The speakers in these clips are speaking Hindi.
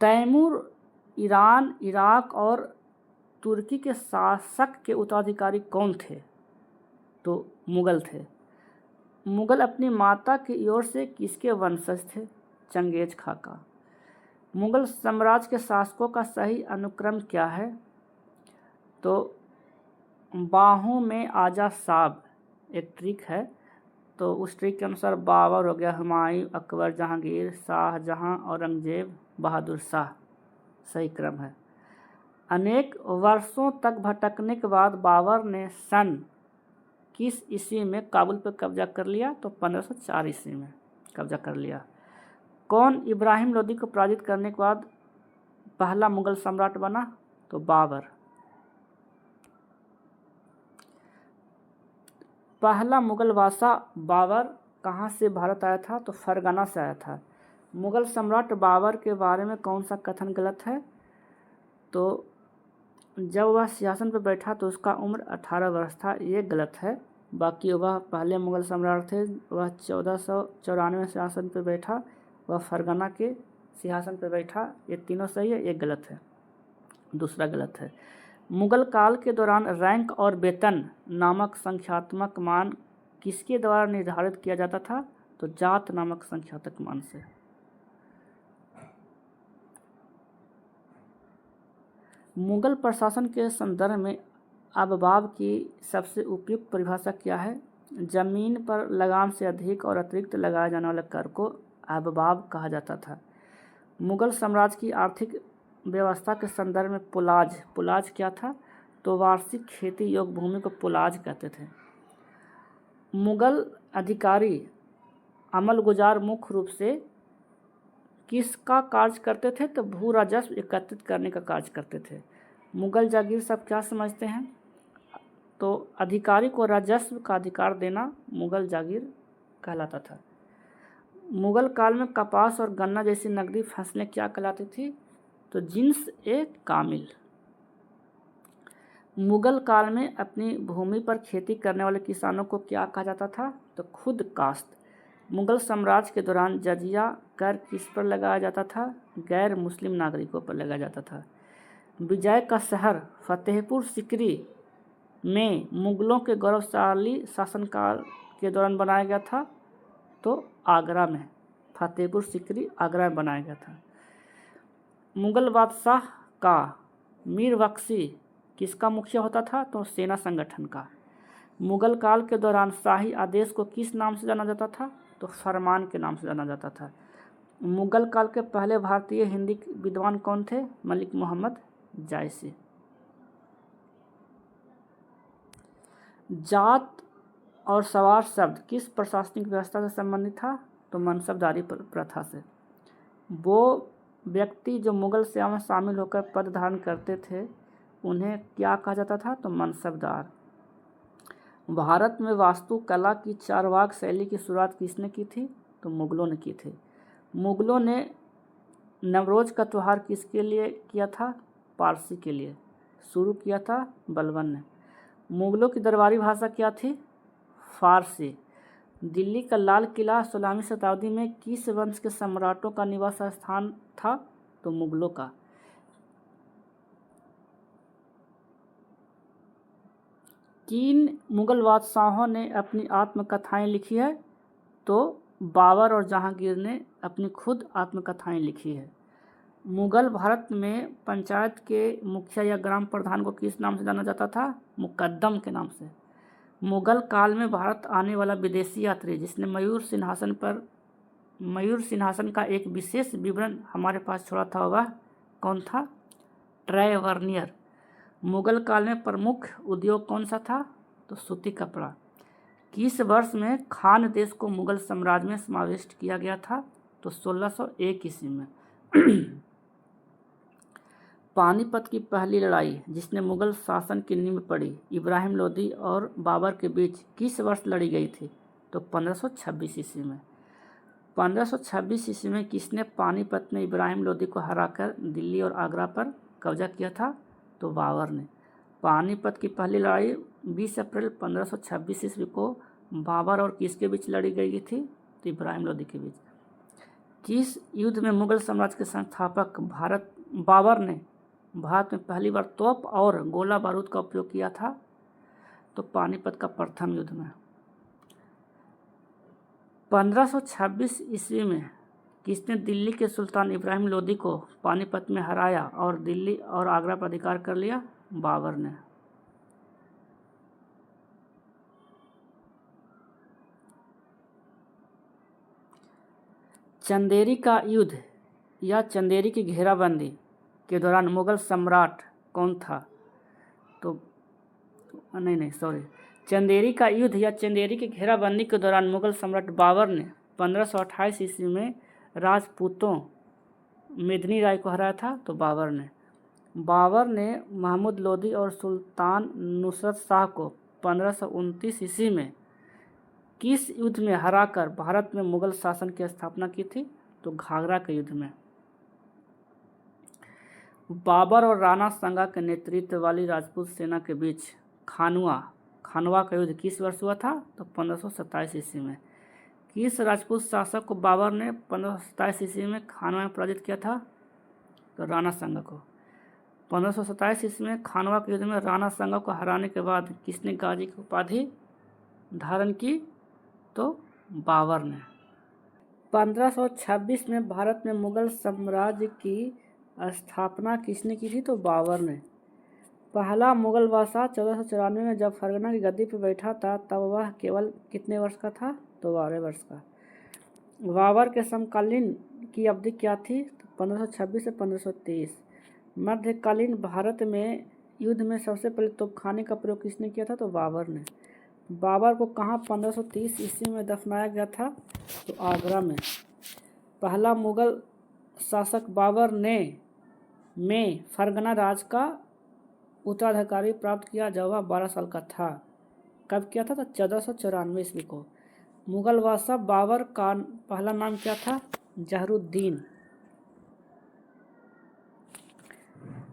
तैमूर ईरान, इराक और तुर्की के शासक के उत्तराधिकारी कौन थे? तो मुग़ल थे। मुग़ल अपनी माता की ओर से किसके वंशज थे? चंगेज़ खां का। मुग़ल साम्राज्य के शासकों का सही अनुक्रम क्या है? तो बाहों में आजा साब एक ट्रिक है, तो उस ट्रिक के अनुसार बाबर हो गया, हुमायूं, अकबर, जहांगीर, शाहजहां, औरंगजेब, बहादुर शाह सही क्रम है। अनेक वर्षों तक भटकने के बाद बाबर ने सन किस ईस्वी में काबुल पर कब्जा कर लिया? तो 1504 ईस्वी में कब्जा कर लिया। कौन इब्राहिम लोदी को पराजित करने के बाद पहला मुग़ल सम्राट बना? तो बाबर। पहला मुग़ल बादशाह बाबर कहाँ से भारत आया था? तो फरगना से आया था। मुग़ल सम्राट बाबर के बारे में कौन सा कथन गलत है? तो जब वह सिंहासन पर बैठा तो उसका उम्र 18 वर्ष था, ये गलत है। बाकी वह पहले मुग़ल सम्राट थे, वह 1494 में सिंहासन पर बैठा, वह फरगना के सिंहासन पर बैठा, ये तीनों सही है, ये गलत है, दूसरा गलत है। मुग़ल काल के दौरान रैंक और वेतन नामक संख्यात्मक मान किसके द्वारा निर्धारित किया जाता था? तो जात नामक संख्यात्मक मान से। मुग़ल प्रशासन के संदर्भ में अबवाब की सबसे उपयुक्त परिभाषा क्या है? जमीन पर लगाम से अधिक और अतिरिक्त लगाए जाने वाले कर को अबवाब कहा जाता था। मुग़ल साम्राज्य की आर्थिक व्यवस्था के संदर्भ में पुलाज क्या था? तो वार्षिक खेती योग्य भूमि को पुलाज कहते थे। मुग़ल अधिकारी अमलगुजार मुख्य रूप से किसका कार्य करते थे? तो भू राजस्व एकत्रित करने का कार्य करते थे। मुग़ल जागीर सब क्या समझते हैं? तो अधिकारी को राजस्व का अधिकार देना मुग़ल जागीर कहलाता था। मुग़ल काल में कपास और गन्ना जैसी नकदी फसलें क्या कहलाती थी? तो जिन्स ए कामिल। मुग़ल काल में अपनी भूमि पर खेती करने वाले किसानों को क्या कहा जाता था? तो खुद काश्त। मुग़ल साम्राज्य के दौरान जजिया कर किस पर लगाया जाता था? गैर मुस्लिम नागरिकों पर लगाया जाता था। विजय का शहर फतेहपुर सिकरी में मुग़लों के गौरवशाली शासनकाल के दौरान बनाया गया था? तो आगरा में, फतेहपुर सिकरी आगरा में बनाया गया था। मुग़ल बादशाह का मीर बख्शी किसका मुखिया होता था? तो सेना संगठन का। मुग़ल काल के दौरान शाही आदेश को किस नाम से जाना जाता था? तो फरमान के नाम से जाना जाता था। मुग़ल काल के पहले भारतीय हिंदी विद्वान कौन थे? मलिक मोहम्मद जायसी। जात और सवार शब्द किस प्रशासनिक व्यवस्था से संबंधित था? तो मनसबदारी प्रथा से। वो व्यक्ति जो मुग़ल सेवा में शामिल होकर पद धारण करते थे उन्हें क्या कहा जाता था? तो मनसबदार। भारत में वास्तुकला की चारवाक शैली की शुरुआत किसने की थी? तो मुग़लों ने की थी। मुग़लों ने नवरोज़ का त्यौहार किसके लिए किया था? पारसी के लिए शुरू किया था बलबन ने। मुग़लों की दरबारी भाषा क्या थी? फारसी। दिल्ली का लाल किला 16वीं शताब्दी में किस वंश के सम्राटों का निवास स्थान था? तो मुग़लों का। किन मुग़ल बादशाहों ने अपनी आत्मकथाएं लिखी है? तो बाबर और जहांगीर ने अपनी खुद आत्मकथाएं लिखी है। मुग़ल भारत में पंचायत के मुखिया या ग्राम प्रधान को किस नाम से जाना जाता था? मुकद्दम के नाम से। मुग़ल काल में भारत आने वाला विदेशी यात्री जिसने मयूर सिंहासन का एक विशेष विवरण हमारे पास छोड़ा था, वह कौन था? ट्रेवर्नियर। मुग़ल काल में प्रमुख उद्योग कौन सा था? तो सूती कपड़ा। किस वर्ष में खान देश को मुग़ल साम्राज्य में समाविष्ट किया गया था? तो 1601 ईस्वी में। पानीपत की पहली लड़ाई जिसने मुग़ल शासन की नींव पड़ी इब्राहिम लोदी और बाबर के बीच किस वर्ष लड़ी गई थी? तो 1526 ईस्वी में। 1526 ईस्वी में किसने पानीपत में इब्राहिम लोदी को हराकर दिल्ली और आगरा पर कब्जा किया था? तो बाबर ने। पानीपत की पहली लड़ाई 20 अप्रैल 1526 ईस्वी को बाबर और किसके बीच लड़ी गई थी? तो इब्राहिम लोदी के बीच। किस युद्ध में मुगल साम्राज्य के संस्थापक बाबर ने भारत में पहली बार तोप और गोला बारूद का उपयोग किया था? तो पानीपत का प्रथम युद्ध में। 1526 ईस्वी में किसने दिल्ली के सुल्तान इब्राहिम लोदी को पानीपत में हराया और दिल्ली और आगरा पर अधिकार कर लिया? बाबर ने। चंदेरी का युद्ध या चंदेरी की घेराबंदी के दौरान मुगल सम्राट कौन था? तो चंदेरी का युद्ध या चंदेरी की घेराबंदी के दौरान मुगल सम्राट बाबर ने 1528 ईस्वी में राजपूतों मेदिनी राय को हराया था। तो बाबर ने महमूद लोदी और सुल्तान नुसरत शाह को 1529 ईस्वी में किस युद्ध में हराकर भारत में मुगल शासन की स्थापना की थी? तो घाघरा के युद्ध में। बाबर और राणा सांगा के नेतृत्व वाली राजपूत सेना के बीच खानवा का युद्ध किस वर्ष हुआ था? तो 1527 ईस्वी में। किस राजपूत शासक को बाबर ने 1527 ईस्वी में खानवा में पराजित किया था? तो राणा सांगा को। 1527 ईस्वी में खानवा के युद्ध में राणा सांगा को हराने के बाद किसने गाजी की उपाधि धारण की? तो बाबर ने। 1526 में भारत में मुगल साम्राज्य की स्थापना किसने की थी? तो बाबर ने। पहला मुगल बादशाह 1494 में जब फरगना की गद्दी पर बैठा था तब वह केवल कितने वर्ष का था? तो 12 वर्ष का। बाबर के समकालीन की अवधि क्या थी? तो 1526 से 1530। मध्यकालीन भारत में युद्ध में सबसे पहले तोपखाने का प्रयोग किसने किया था? तो बाबर ने। बाबर को कहाँ 1530 ईस्वी में दफनाया गया था? तो आगरा में। पहला मुगल शासक बाबर ने फरगना राज का उत्तराधिकारी प्राप्त किया जब वह 12 साल का था। कब किया था? तो 1494 ईस्वी को। मुगल बादशाह बाबर का पहला नाम क्या था? जहरुद्दीन।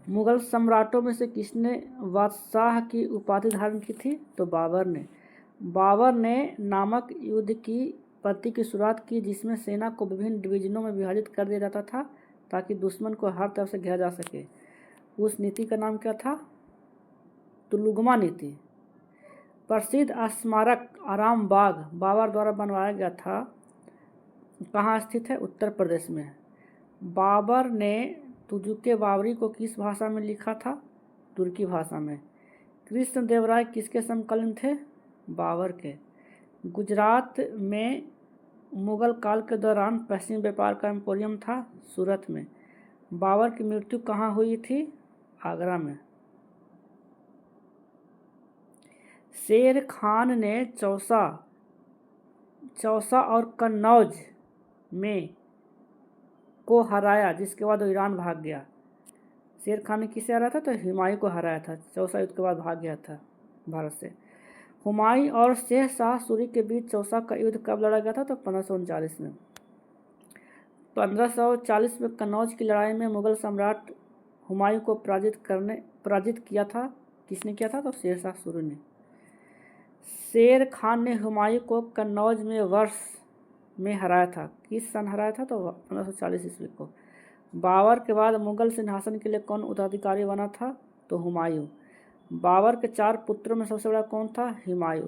मुगल सम्राटों में से किसने बादशाह की उपाधि धारण की थी? तो बाबर ने। बाबर ने नामक युद्ध की पद्धति की शुरुआत की जिसमें सेना को विभिन्न डिवीजनों में विभाजित कर दिया जाता था ताकि दुश्मन को हर तरफ से घेरा जा सके। उस नीति का नाम क्या था? तुलुगमा नीति। प्रसिद्ध स्मारक आराम बाग बाबर द्वारा बनवाया गया था, कहाँ स्थित है? उत्तर प्रदेश में। बाबर ने तुजुके बावरी को किस भाषा में लिखा था? तुर्की भाषा में। कृष्णदेवराय किसके समकालीन थे? बाबर के। गुजरात में मुगल काल के दौरान पश्चिमी व्यापार का एम्पोरियम था, सूरत में। बाबर की मृत्यु कहाँ हुई थी? आगरा में। शेर खान ने चौसा और कन्नौज में को हराया जिसके बाद वो ईरान भाग गया। शेर खान ने किसे हराया था? तो हुमायूं को हराया था। चौसा युद्ध के बाद भाग गया था भारत से। हुमायूं और शेर शाह सूरी के बीच चौसा का युद्ध कब लड़ा गया था? तो 1539 में। 1540 में कन्नौज की लड़ाई में मुगल सम्राट हुमायूं को पराजित किया था। किसने किया था? तो शेर शाह सूरी ने। शेर खान ने हुमायूं को कन्नौज में वर्ष में हराया था। किस सन हराया था? तो 1540 ईस्वी को। बाबर के बाद मुगल सिंहासन के लिए कौन उत्तराधिकारी बना था? तो हुमायूं। बाबर के 4 पुत्रों में सबसे बड़ा कौन था? हुमायूं।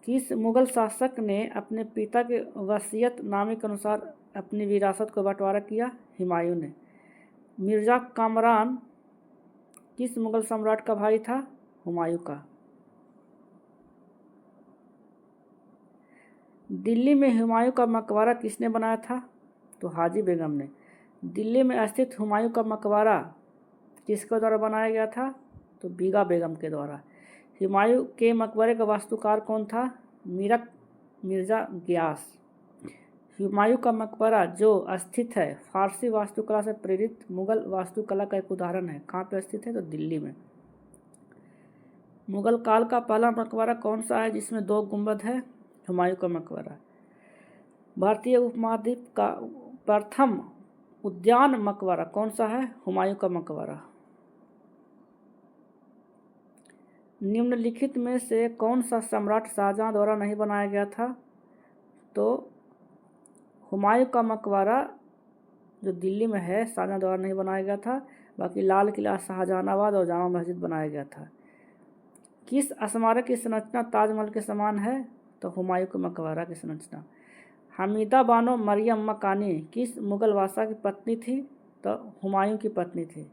किस मुगल शासक ने अपने पिता के वसीयतनामे के अनुसार अपनी विरासत को बंटवारा किया? हुमायूं ने। मिर्जा कामरान किस मुगल सम्राट का भाई था? हुमायूं का। दिल्ली में हुमायूं का मकबरा किसने बनाया था? तो हाजी बेगम ने। दिल्ली में स्थित हुमायूं का मकबरा किसके द्वारा बनाया गया था? तो बीगा बेगम के द्वारा। हुमायूं के मकबरे का वास्तुकार कौन था? मिर्जा गियास। हुमायूं का मकबरा जो स्थित है फारसी वास्तुकला से प्रेरित मुगल वास्तुकला का एक उदाहरण है। कहाँ पे स्थित है? तो दिल्ली में। मुगल काल का पहला मकबरा कौन सा है जिसमें 2 गुंबद है? हुमायूं का मकबरा। भारतीय उपमहाद्वीप का प्रथम उद्यान मकबरा कौन सा है? हुमायूं का मकबरा। निम्नलिखित में से कौन सा सम्राट शाहजहां द्वारा नहीं बनाया गया था? तो हुमायूं का मकबरा जो दिल्ली में है शाहजहां द्वारा नहीं बनाया गया था, बाकी लाल किला, शाहजहानाबाद और जामा मस्जिद बनाया गया था। किस स्मारक की संरचना ताजमहल के समान है? तो हुमायूं के मकबरा की संरचना। हमीदा बानो मरियम मकानी किस मुगल बादशाह की पत्नी थी? तो हुमायूं की पत्नी थी।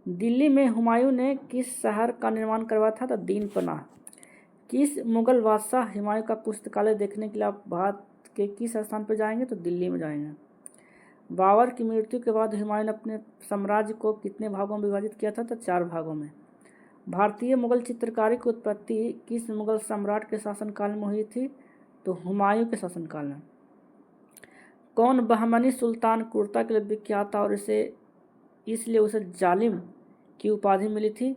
दिल्ली में हुमायूं ने किस शहर का निर्माण करवाया था? तो दीन पनाह। किस मुगल बादशाह हुमायूं का पुस्तकालय देखने के लिए आप भारत के किस स्थान पर जाएंगे? तो दिल्ली में जाएंगे। बाबर की मृत्यु के बाद हुमायूं ने अपने साम्राज्य को कितने भागों में विभाजित किया था? तो 4 भागों में। भारतीय मुगल चित्रकारी की उत्पत्ति किस मुगल सम्राट के शासनकाल में हुई थी? तो हुमायूं के शासनकाल में। कौन बहमनी सुल्तान क्रूरता के लिए विख्यात था और इसलिए उसे जालिम की उपाधि मिली थी?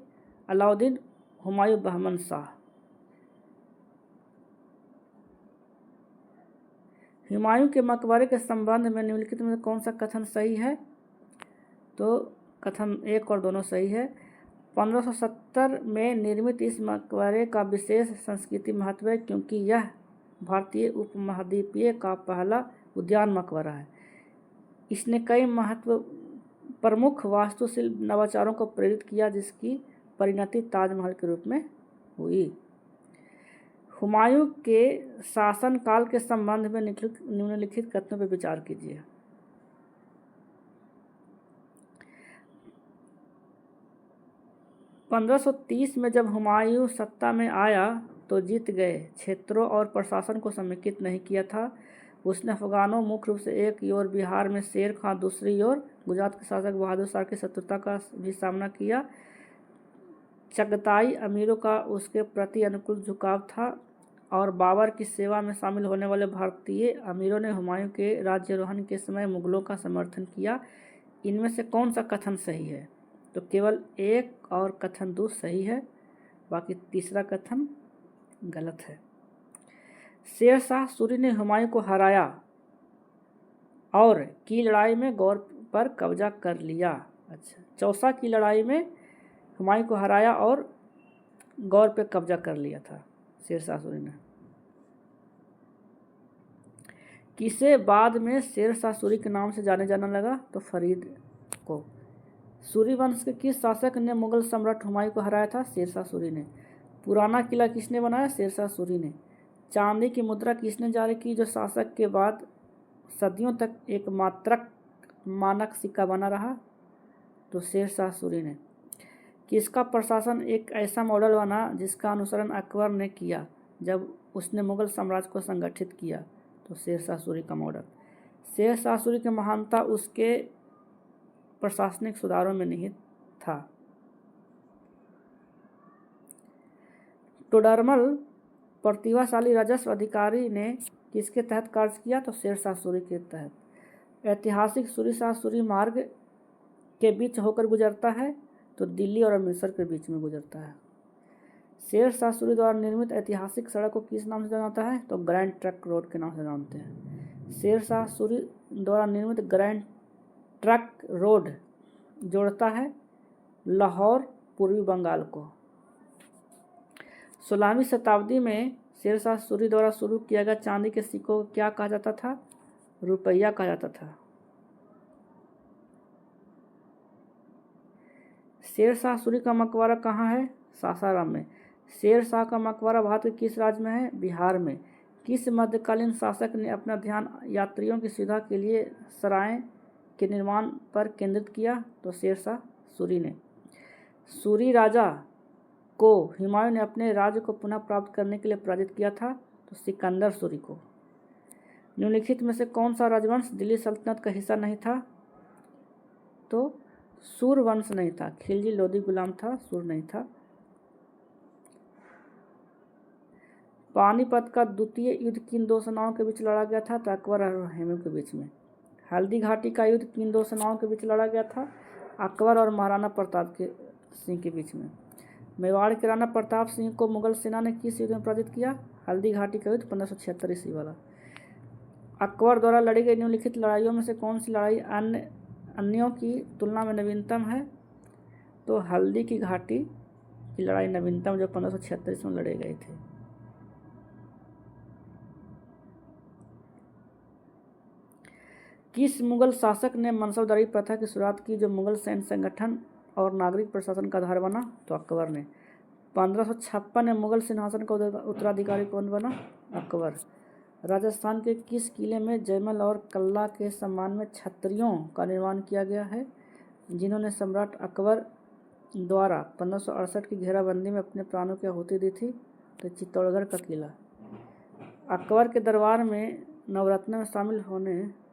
अलाउद्दीन हुमायूं बहमन शाह। हुमायूं के मकबरे के संबंध में निम्नलिखित में कौन सा कथन सही है? तो कथन 1 और दोनों सही है। 1570 में निर्मित इस मकबरे का विशेष सांस्कृतिक महत्व है क्योंकि यह भारतीय उपमहाद्वीपीय का पहला उद्यान मकबरा है। इसने कई प्रमुख वास्तुशिल्प नवाचारों को प्रेरित किया जिसकी परिणति ताजमहल के रूप में हुई। हुमायूं के शासनकाल के संबंध में निम्नलिखित कथनों पर विचार कीजिए। (1530) में जब हुमायूं सत्ता में आया तो जीत गए क्षेत्रों और प्रशासन को समेकित नहीं किया था। उसने अफगानों, मुख्य रूप से एक ओर बिहार में शेर खां, दूसरी ओर गुजरात के शासक बहादुर शाह की शत्रुता का भी सामना किया। चगताई अमीरों का उसके प्रति अनुकूल झुकाव था और बाबर की सेवा में शामिल होने वाले भारतीय अमीरों ने हुमायूं के राज्यारोहण के समय मुगलों का समर्थन किया। इनमें से कौन सा कथन सही है? तो केवल 1 और कथन 2 सही है, बाकी तीसरा कथन गलत है। शेर शाह सूरी ने हुमायूं को हराया और की लड़ाई में गौर पर कब्जा कर लिया। अच्छा, चौसा की लड़ाई में हुमायूं को हराया और गौर पर कब्जा कर लिया था शेर शाह सूरी ने। किसे बाद में शेर शाह सूरी के नाम से जाने जाना लगा? तो फरीद को। सूरी वंश के किस शासक ने मुगल सम्राट हुमायूं को हराया था? शेर शाह सूरी ने। पुराना किला किसने बनाया? शेर शाह सूरी ने। चांदी की मुद्रा किसने जारी की जो शासक के बाद सदियों तक एक मानक सिक्का बना रहा? तो शेर शाह सूरी ने। किसका प्रशासन एक ऐसा मॉडल बना जिसका अनुसरण अकबर ने किया जब उसने मुगल साम्राज्य को संगठित किया? तो शेर शाह सूरी का मॉडल। शेर शाह सूरी की महानता उसके प्रशासनिक सुधारों में निहित था। टोडरमल प्रतिभाशाली राजस्व अधिकारी ने किसके तहत कार्य किया? तो शेर शाह सूरी के तहत। ऐतिहासिक सूरी शाह सूरी मार्ग के बीच होकर गुजरता है तो दिल्ली और अमृतसर के बीच में गुजरता है। शेर शाह सूरी द्वारा निर्मित ऐतिहासिक सड़क को किस नाम से जाना जाता है? तो ग्रैंड ट्रंक रोड के नाम से जानते हैं। शेर शाह सूरी द्वारा निर्मित ग्रैंड ट्रंक रोड जोड़ता है लाहौर पूर्वी बंगाल को। 16वीं शताब्दी में शेर शाह सूरी द्वारा शुरू किया गया चांदी के सिक्कों को क्या कहा जाता था? रुपया कहा जाता था। शेर शाह सूरी का मकबरा कहाँ है? सासाराम में। शेर शाह का मकबरा भारत के किस राज्य में है? बिहार में। किस मध्यकालीन शासक ने अपना ध्यान यात्रियों की सुविधा के लिए सराय के निर्माण पर केंद्रित किया? तो शेर शाह सूरी ने। सूरी राजा को हुमायूं ने अपने राज्य को पुनः प्राप्त करने के लिए पराजित किया था? तो सिकंदर सूरी को। निम्नलिखित में से कौन सा राजवंश दिल्ली सल्तनत का हिस्सा नहीं था? तो सूर वंश नहीं था। खिलजी लोधी गुलाम था, सूर नहीं था। पानीपत का द्वितीय युद्ध किन 2 सेनाओं के बीच लड़ा गया था? तो अकबर और हुमायूं के बीच में। हल्दी घाटी का युद्ध किन 2 सेनाओं के बीच लड़ा गया था? अकबर और महाराणा प्रताप सिंह के बीच में। मेवाड़ के राणा प्रताप सिंह को मुगल सेना ने किस युद्ध में पराजित किया? हल्दी घाटी का युद्ध 1576 ईस्वी वाला। अकबर द्वारा लड़ी गई निम्नलिखित लड़ाइयों में से कौन सी लड़ाई अन्यों की तुलना में नवीनतम है? तो हल्दी की घाटी की लड़ाई नवीनतम जो 1576 में लड़े गए थे। किस मुगल शासक ने मनसबदारी प्रथा की शुरुआत की जो मुगल सैन्य संगठन और नागरिक प्रशासन का आधार बना? तो अकबर ने। 1556 में मुगल सिंहासन का उत्तराधिकारी कौन बना? अकबर। राजस्थान के किस किले में जयमल और कल्ला के सम्मान में छत्रियों का निर्माण किया गया है जिन्होंने सम्राट अकबर द्वारा 1568 की घेराबंदी में अपने प्राणों की आहुति दी थी? तो चित्तौड़गढ़ का किला। अकबर के दरबार में नवरत्न में शामिल होने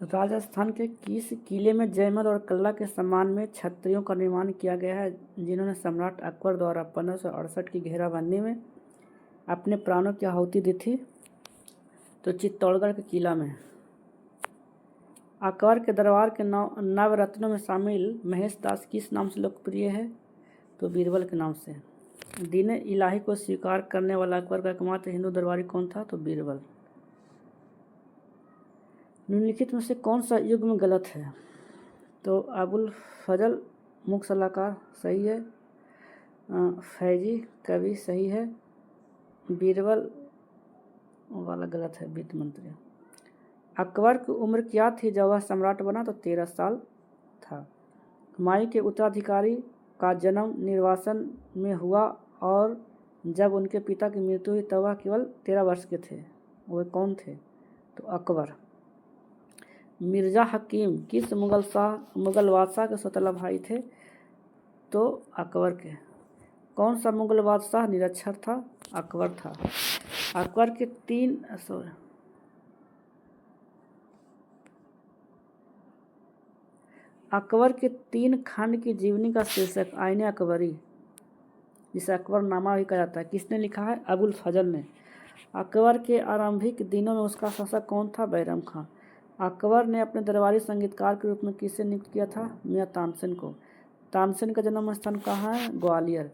राजस्थान के किस किले में जयमल और कल्ला के सम्मान में छत्रियों का निर्माण किया गया है जिन्होंने सम्राट अकबर द्वारा 1568 की घेराबंदी में अपने प्राणों की आहुति दी थी? तो चित्तौड़गढ़ के किला में। अकबर के दरबार के नवरत्नों में शामिल महेश दास किस नाम से लोकप्रिय है? तो बीरबल के नाम से। दीन इलाही को स्वीकार करने वाला अकबर का एकमात्र हिंदू दरबारी कौन था? तो बीरबल। निम्नलिखित में से कौन सा युग्म गलत है? तो अबुल फजल मुख्य सलाहकार सही है, फैजी कवि सही है, बीरबल वाला गलत है, वित्त मंत्री। अकबर की उम्र क्या थी जब वह सम्राट बना? तो 13 साल था। हुमायूं के उत्तराधिकारी का जन्म निर्वासन में हुआ और जब उनके पिता की मृत्यु हुई तब वह केवल 13 वर्ष के थे। वे कौन थे? तो अकबर। मिर्ज़ा हकीम किस मुगल बादशाह के सौतेला भाई थे? तो अकबर के। कौन सा मुगल बादशाह निरक्षर था? अकबर था। अकबर के तीन खंड की जीवनी का शीर्षक आईने अकबरी, जिसे अकबरनामा भी कहा जाता है, किसने लिखा है? अबुल फजल ने। अकबर के आरंभिक दिनों में उसका शासक कौन था? बैरम खां। अकबर ने अपने दरबारी संगीतकार के रूप में किसे नियुक्त किया था? मियां तानसेन को। तानसेन का जन्म स्थान कहाँ है? ग्वालियर।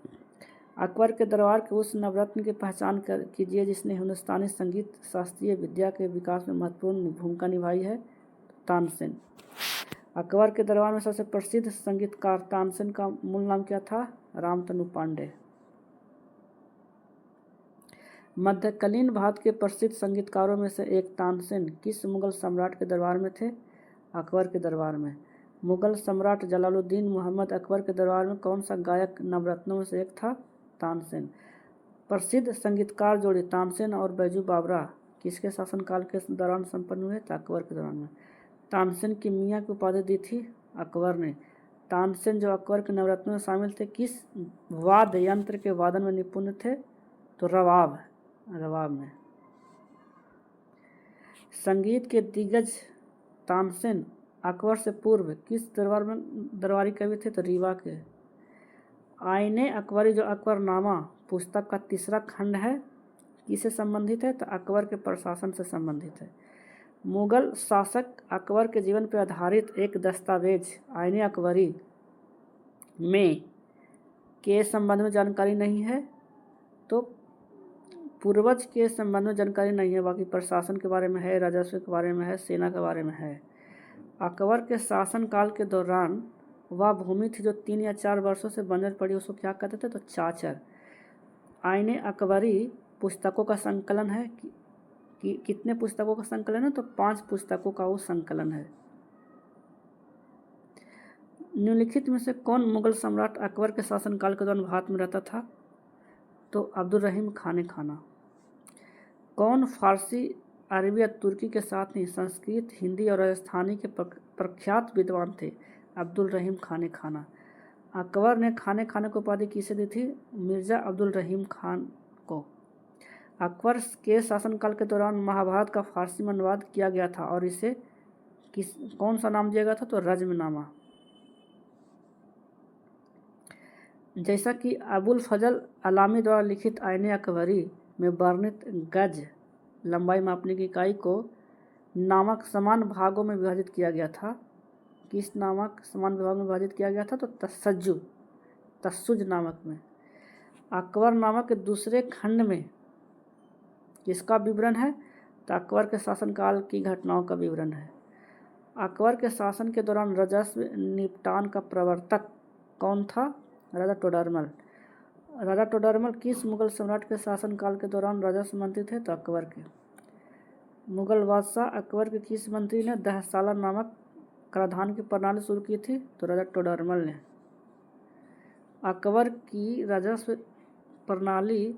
अकबर के दरबार के उस नवरत्न की पहचान कीजिए जिसने हिंदुस्तानी संगीत शास्त्रीय विद्या के विकास में महत्वपूर्ण भूमिका निभाई है। तानसेन। अकबर के दरबार में सबसे प्रसिद्ध संगीतकार तानसेन का मूल नाम क्या था? रामतनु पांडे। मध्यकालीन भारत के प्रसिद्ध संगीतकारों में से एक तानसेन किस मुगल सम्राट के दरबार में थे? अकबर के दरबार में। मुगल सम्राट जलालुद्दीन मुहम्मद अकबर के दरबार में कौन सा गायक नवरत्नों में से एक था? तानसेन। प्रसिद्ध संगीतकार जोड़ी तानसेन और बैजू बावरा किसके शासनकाल के दौरान संपन्न हुए? अकबर के दौरान में। तानसेन की मियाँ की उपाधि दी थी अकबर ने। तानसेन जो अकबर के नवरत्नों में शामिल थे किस वाद्य यंत्र के वादन में निपुण थे? तो रबाब में। संगीत के दिग्गज तानसेन अकबर से पूर्व किस दरबारी कवि थे? तो रीवा के। आईने अकबरी जो अकबरनामा पुस्तक का तीसरा खंड है किससे संबंधित है? तो अकबर के प्रशासन से संबंधित है। मुगल शासक अकबर के जीवन पर आधारित एक दस्तावेज आईने अकबरी में के संबंध में जानकारी नहीं है। तो पूर्वज के संबंध में जानकारी नहीं है, बाकी प्रशासन के बारे में है, राजस्व के बारे में है, सेना के बारे में है। अकबर के शासनकाल के दौरान वह भूमि थी जो 3 या 4 वर्षों से बंजर पड़ी, उसको क्या कहते थे? तो चाचर। आईने अकबरी पुस्तकों का संकलन है कि कितने पुस्तकों का संकलन है? तो 5 पुस्तकों का वो संकलन है। निम्नलिखित में से कौन मुगल सम्राट अकबर के शासनकाल के दौरान भारत में रहता था? तो अब्दुल रहीम खान खाना। कौन फारसी, अरबी या तुर्की के साथ ही संस्कृत, हिंदी और राजस्थानी के प्रख्यात विद्वान थे? अब्दुल रहीम खान खाना। अकबर ने खाने को उपाधि किसे दी थी? मिर्ज़ा अब्दुल रहीम खान को। अकबर के शासनकाल के दौरान महाभारत का फारसी में अनुवाद किया गया था और इसे कौन सा नाम दिया गया था? तो रज़्मनामा। जैसा कि अबुल फजल अलामी द्वारा लिखित आईने अकबरी में वर्णित गज लंबाई मापने की इकाई को नामक समान भागों में विभाजित किया गया था। किस नामक समान विभाग में विभाजित किया गया था? तो तस्सुज नामक में। अकबर नामक के दूसरे खंड में किसका विवरण है? तो अकबर के शासनकाल की घटनाओं का विवरण है। अकबर के शासन के दौरान राजस्व निपटान का प्रवर्तक कौन था? राजा टोडरमल। राजा टोडरमल किस मुगल सम्राट के शासनकाल के दौरान राजस्व मंत्री थे? तो अकबर के। मुगल बादशाह अकबर के किस मंत्री ने दहसाला नामक कराधान की प्रणाली शुरू की थी? तो राजा टोडरमल ने। अकबर की राजस्व प्रणाली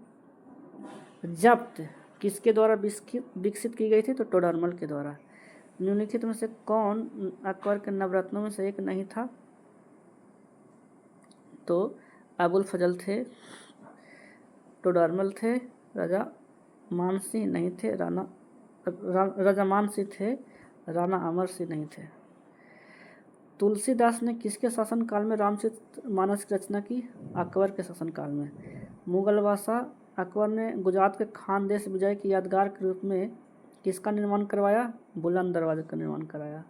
जब्त किसके द्वारा विकसित की गई थी? तो टोडरमल के द्वारा। निम्नलिखित में से कौन अकबर के नवरत्नों में से एक नहीं था? तो अबुल फजल थे, टोडरमल थे, राजा मानसिंह नहीं थे, राजा मानसिंह थे, राणा अमर सिंह नहीं थे। तुलसीदास ने किसके शासनकाल में रामचरितमानस की रचना की? अकबर के शासनकाल में। मुगल बादशाह अकबर ने गुजरात के खानदेश विजय की यादगार के रूप में किसका निर्माण करवाया? बुलंद दरवाजे का निर्माण कराया।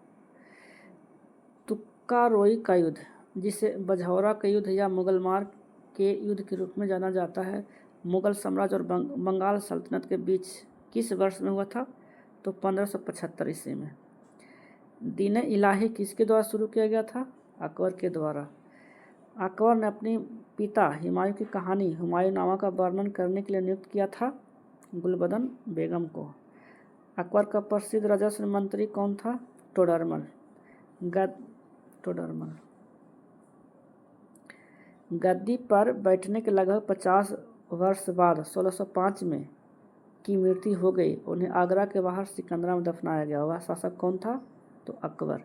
तुक्कारोई का युद्ध, जिसे बझौरा का युद्ध या मुगल मार्ग के युद्ध के रूप में जाना जाता है, मुगल साम्राज्य और बंगाल सल्तनत के बीच किस वर्ष में हुआ था? तो 1575 ईस्वी में। दीन इलाही किसके द्वारा शुरू किया गया था? अकबर के द्वारा। अकबर ने अपनी पिता हुमायूं की कहानी हुमायूंनामा का वर्णन करने के लिए नियुक्त किया था गुलबदन बेगम को। अकबर का प्रसिद्ध राजस्व मंत्री कौन था? टोडरमल। टोडरमल। गद्दी पर बैठने के लगभग 50 वर्ष बाद 1605 में की मृत्यु हो गई। उन्हें आगरा के बाहर सिकंदरा में दफनाया गया। वह शासक कौन था? तो अकबर।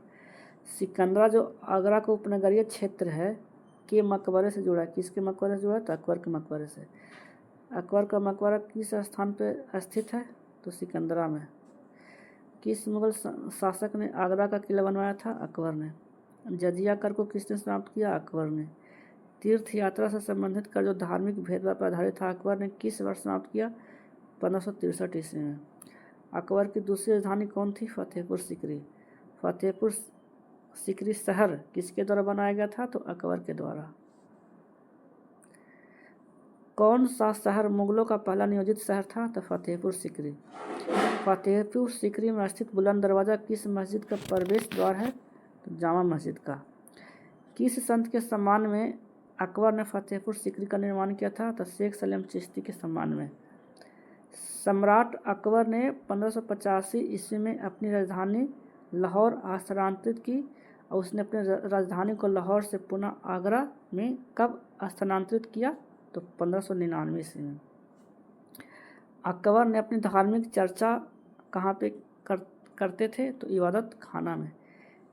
सिकंदरा जो आगरा का उपनगरीय क्षेत्र है के मकबरे से जुड़ा है। किसके मकबरे से जुड़ा है? तो अकबर के मकबरे से। अकबर का मकबरा किस स्थान पर स्थित है? तो सिकंदरा में। किस मुगल शासक ने आगरा का किला बनवाया था? अकबर ने। जजिया कर को किसने समाप्त किया? अकबर ने। तीर्थ यात्रा से संबंधित कर जो धार्मिक भेदभाव पर आधारित था, अकबर ने किस वर्ष समाप्त किया? 1563 ईस्वी में। अकबर की दूसरी राजधानी कौन थी? फतेहपुर सीकरी। फतेहपुर सीकरी शहर किसके द्वारा बनाया गया था? तो अकबर के द्वारा। कौन सा शहर मुगलों का पहला नियोजित शहर था? तो फतेहपुर सीकरी। फतेहपुर सीकरी में स्थित बुलंद दरवाज़ा किस मस्जिद का प्रवेश द्वार है? तो जामा मस्जिद का। किस संत के सम्मान में अकबर ने फतेहपुर सीकरी का निर्माण किया था? तो शेख सलीम चिश्ती के सम्मान में। सम्राट अकबर ने 1585 ईस्वी में अपनी राजधानी लाहौर स्थानांतरित की और उसने अपनी राजधानी को लाहौर से पुनः आगरा में कब स्थानांतरित किया? तो 1599 ईस्वी में। अकबर ने अपनी धार्मिक चर्चा कहाँ पे करते थे? तो इबादत खाना में।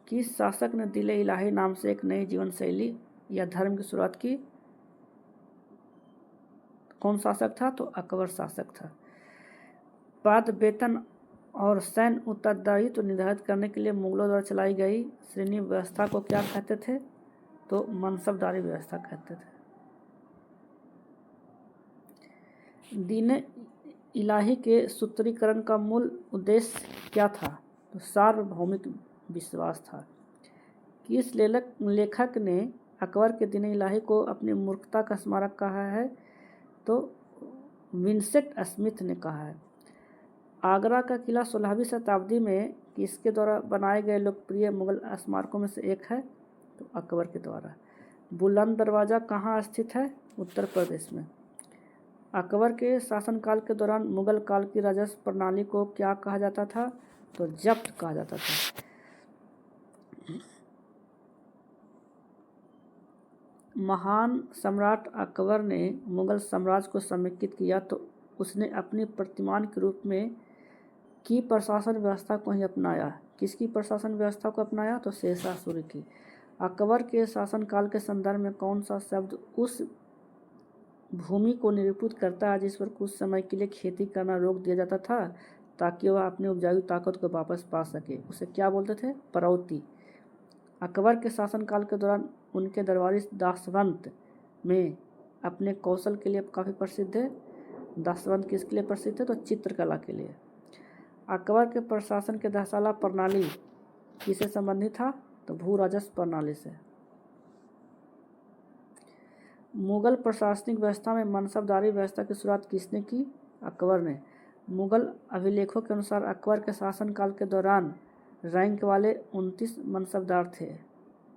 किस शासक ने दिल इलाही नाम से एक नई जीवन शैली या धर्म की शुरुआत की? कौन शासक था? तो अकबर शासक था। पद, वेतन और सैन्य उत्तरदायित्व निर्धारित करने के लिए मुगलों द्वारा चलाई गई श्रेणी व्यवस्था को क्या कहते थे? तो मनसबदारी व्यवस्था कहते थे। दीन इलाही के सूत्रीकरण का मूल उद्देश्य क्या था? तो सार्वभौमिक विश्वास था। किस लेखक ने अकबर के दीन इलाही को अपनी मूर्खता का स्मारक कहा है? तो विंसेंट स्मिथ ने कहा है। आगरा का किला 16वीं शताब्दी में किसके द्वारा बनाए गए लोकप्रिय मुगल स्मारकों में से एक है? तो अकबर के द्वारा। बुलंद दरवाज़ा कहाँ स्थित है? उत्तर प्रदेश में। अकबर के शासनकाल के दौरान मुगल काल की राजस्व प्रणाली को क्या कहा जाता था? तो जब्त कहा जाता था। महान सम्राट अकबर ने मुगल साम्राज्य को समेकित किया तो उसने अपनी प्रतिमान के रूप में की प्रशासन व्यवस्था को ही अपनाया। किसकी प्रशासन व्यवस्था को अपनाया? तो शेरशाह सूरी की। अकबर के शासनकाल के संदर्भ में कौन सा शब्द उस भूमि को निरूपित करता है जिस पर कुछ समय के लिए खेती करना रोक दिया जाता था ताकि वह अपनी उपजाऊ ताकत को वापस पा सके? उसे क्या बोलते थे? परौती। अकबर के शासनकाल के दौरान उनके दरबारी दासवंत में अपने कौशल के लिए काफ़ी प्रसिद्ध है। दासवंत किसके लिए प्रसिद्ध है? तो चित्रकला के लिए। अकबर के प्रशासन के दहसाला प्रणाली किससे संबंधित था? तो भू राजस्व प्रणाली से। मुगल प्रशासनिक व्यवस्था में मनसबदारी व्यवस्था की शुरुआत किसने की? अकबर ने। मुगल अभिलेखों के अनुसार अकबर के शासनकाल के दौरान रैंक वाले 29 मनसबदार थे।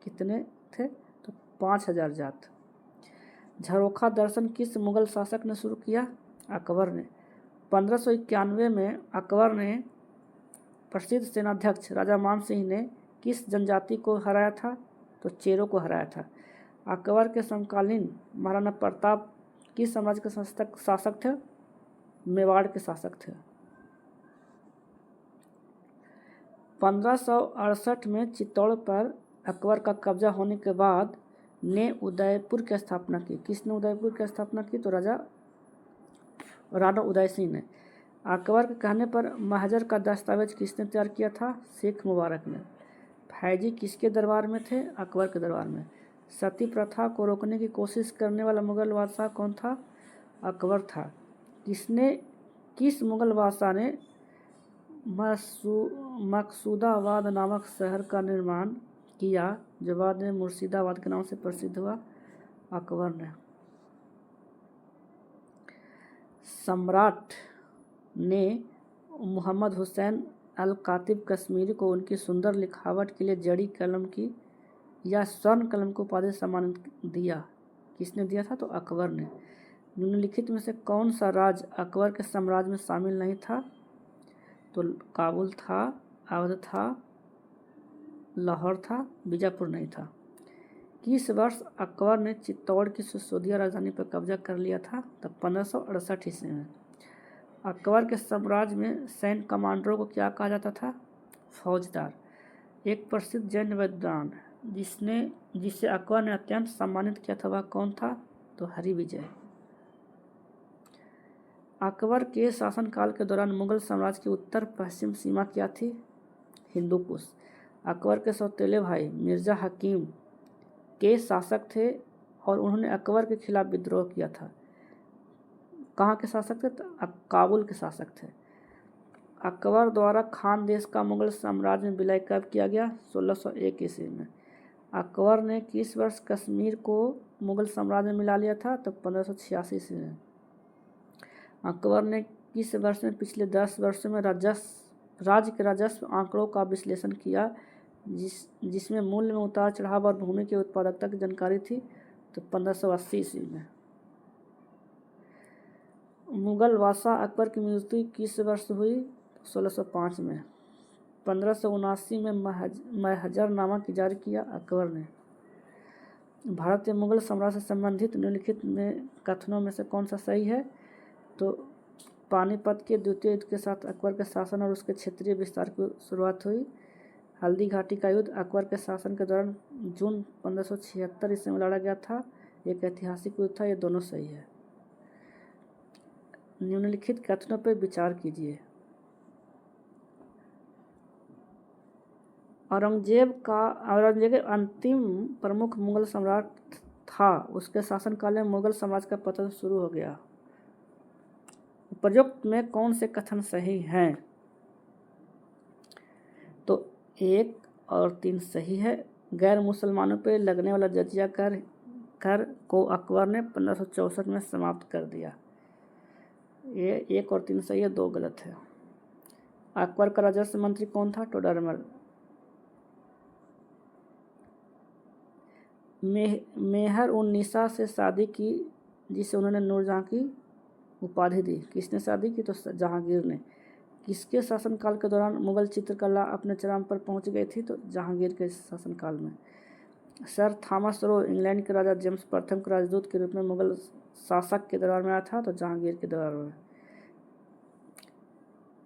कितने थे? तो 5000 जात। झरोखा दर्शन किस मुग़ल शासक ने शुरू किया? अकबर ने। 1591 में अकबर ने प्रसिद्ध सेनाध्यक्ष राजा मान सिंह ने किस जनजाति को हराया था? तो चेरों को हराया था। अकबर के समकालीन महाराणा प्रताप किस साम्राज्य के शासक थे? मेवाड़ के शासक थे। 1568 में चित्तौड़ पर अकबर का कब्जा होने के बाद ने उदयपुर की स्थापना की। किसने उदयपुर की स्थापना की? तो राणा उदय सिंह ने। अकबर के कहने पर महजर का दस्तावेज किसने तैयार किया था? शेख मुबारक ने। फैजी किसके दरबार में थे? अकबर के दरबार में। सती प्रथा को रोकने की कोशिश करने वाला मुग़ल बादशाह कौन था? अकबर था। किस मुग़ल बादशाह ने मकसूदाबाद नामक शहर का निर्माण किया जो बाद में मुर्शिदाबाद के नाम से प्रसिद्ध हुआ? अकबर ने। सम्राट ने मोहम्मद हुसैन अल कातिब कश्मीरी को उनकी सुंदर लिखावट के लिए जड़ी कलम की या स्वर्ण कलम को उपाधि सम्मानित दिया। किसने दिया था? तो अकबर ने। निम्नलिखित में से कौन सा राज्य अकबर के साम्राज्य में शामिल नहीं था? तो काबुल था, अवध था, लाहौर था, बीजापुर नहीं था। किस वर्ष अकबर ने चित्तौड़ की सिसोदिया राजधानी पर कब्जा कर लिया था? तो 1568 ईस्वी में। अकबर के साम्राज्य में सैन्य कमांडरों को क्या कहा जाता था? फौजदार। एक प्रसिद्ध जैन विद्वान जिसे अकबर ने अत्यंत सम्मानित किया था वह कौन था? तो हरिविजय। अकबर के शासनकाल के दौरान मुग़ल साम्राज्य की उत्तर पश्चिम सीमा क्या थी? हिंदूकुश। अकबर के सौतेले भाई मिर्ज़ा हकीम के शासक थे और उन्होंने अकबर के खिलाफ विद्रोह किया था। कहाँ के शासक थे? तो काबुल के शासक थे। अकबर द्वारा खानदेश का मुग़ल साम्राज्य में विलय कब किया गया? 1601 ईस्वी में। अकबर ने किस वर्ष कश्मीर को मुग़ल साम्राज्य में मिला लिया था? तो 1586 ईस्वी में। अकबर ने किस वर्ष में पिछले 10 वर्षों में राज्य के राजस्व आंकड़ों का विश्लेषण किया जिसमें मूल्य में उतार चढ़ाव और भूमि की उत्पादकता की जानकारी थी? तो 1580 ईस्वी में। मुग़ल बादशाह अकबर की मृत्यु किस वर्ष हुई? 1605 में। 1579 में महजरनामा की जारी किया अकबर ने। भारतीय मुग़ल साम्राज्य से संबंधित निम्नलिखित में कथनों में से कौन सा सही है? तो पानीपत के द्वितीय युद्ध के साथ अकबर के शासन और उसके क्षेत्रीय विस्तार की शुरुआत हुई। हल्दी घाटी का युद्ध अकबर के शासन के दौरान जून 1576 ईस्वी में लड़ा गया था। एक ऐतिहासिक युद्ध था। ये दोनों सही है। निम्नलिखित कथनों पर विचार कीजिए। औरंगजेब अंतिम प्रमुख मुग़ल सम्राट था। उसके शासनकाल में मुग़ल साम्राज्य का पतन शुरू हो गया। उपरोक्त में कौन से कथन सही हैं? तो 1 और 3 सही है। गैर मुसलमानों पर लगने वाला जजिया कर को अकबर ने 1564 में समाप्त कर दिया। ये 1 और 3 सही है, 2 गलत है। अकबर का राजस्व मंत्री कौन था? टोडरमल। मेहर उन निसा से शादी की जिसे उन्होंने नूरजहां की उपाधि दी। किसने शादी की? तो जहांगीर ने। किसके शासनकाल के दौरान मुग़ल चित्रकला अपने चरम पर पहुंच गई थी? तो जहांगीर के शासनकाल में। सर थॉमस रो इंग्लैंड के राजा जेम्स प्रथम के राजदूत के रूप में मुग़ल शासक के दरबार में आया था। तो जहांगीर के दरबार में।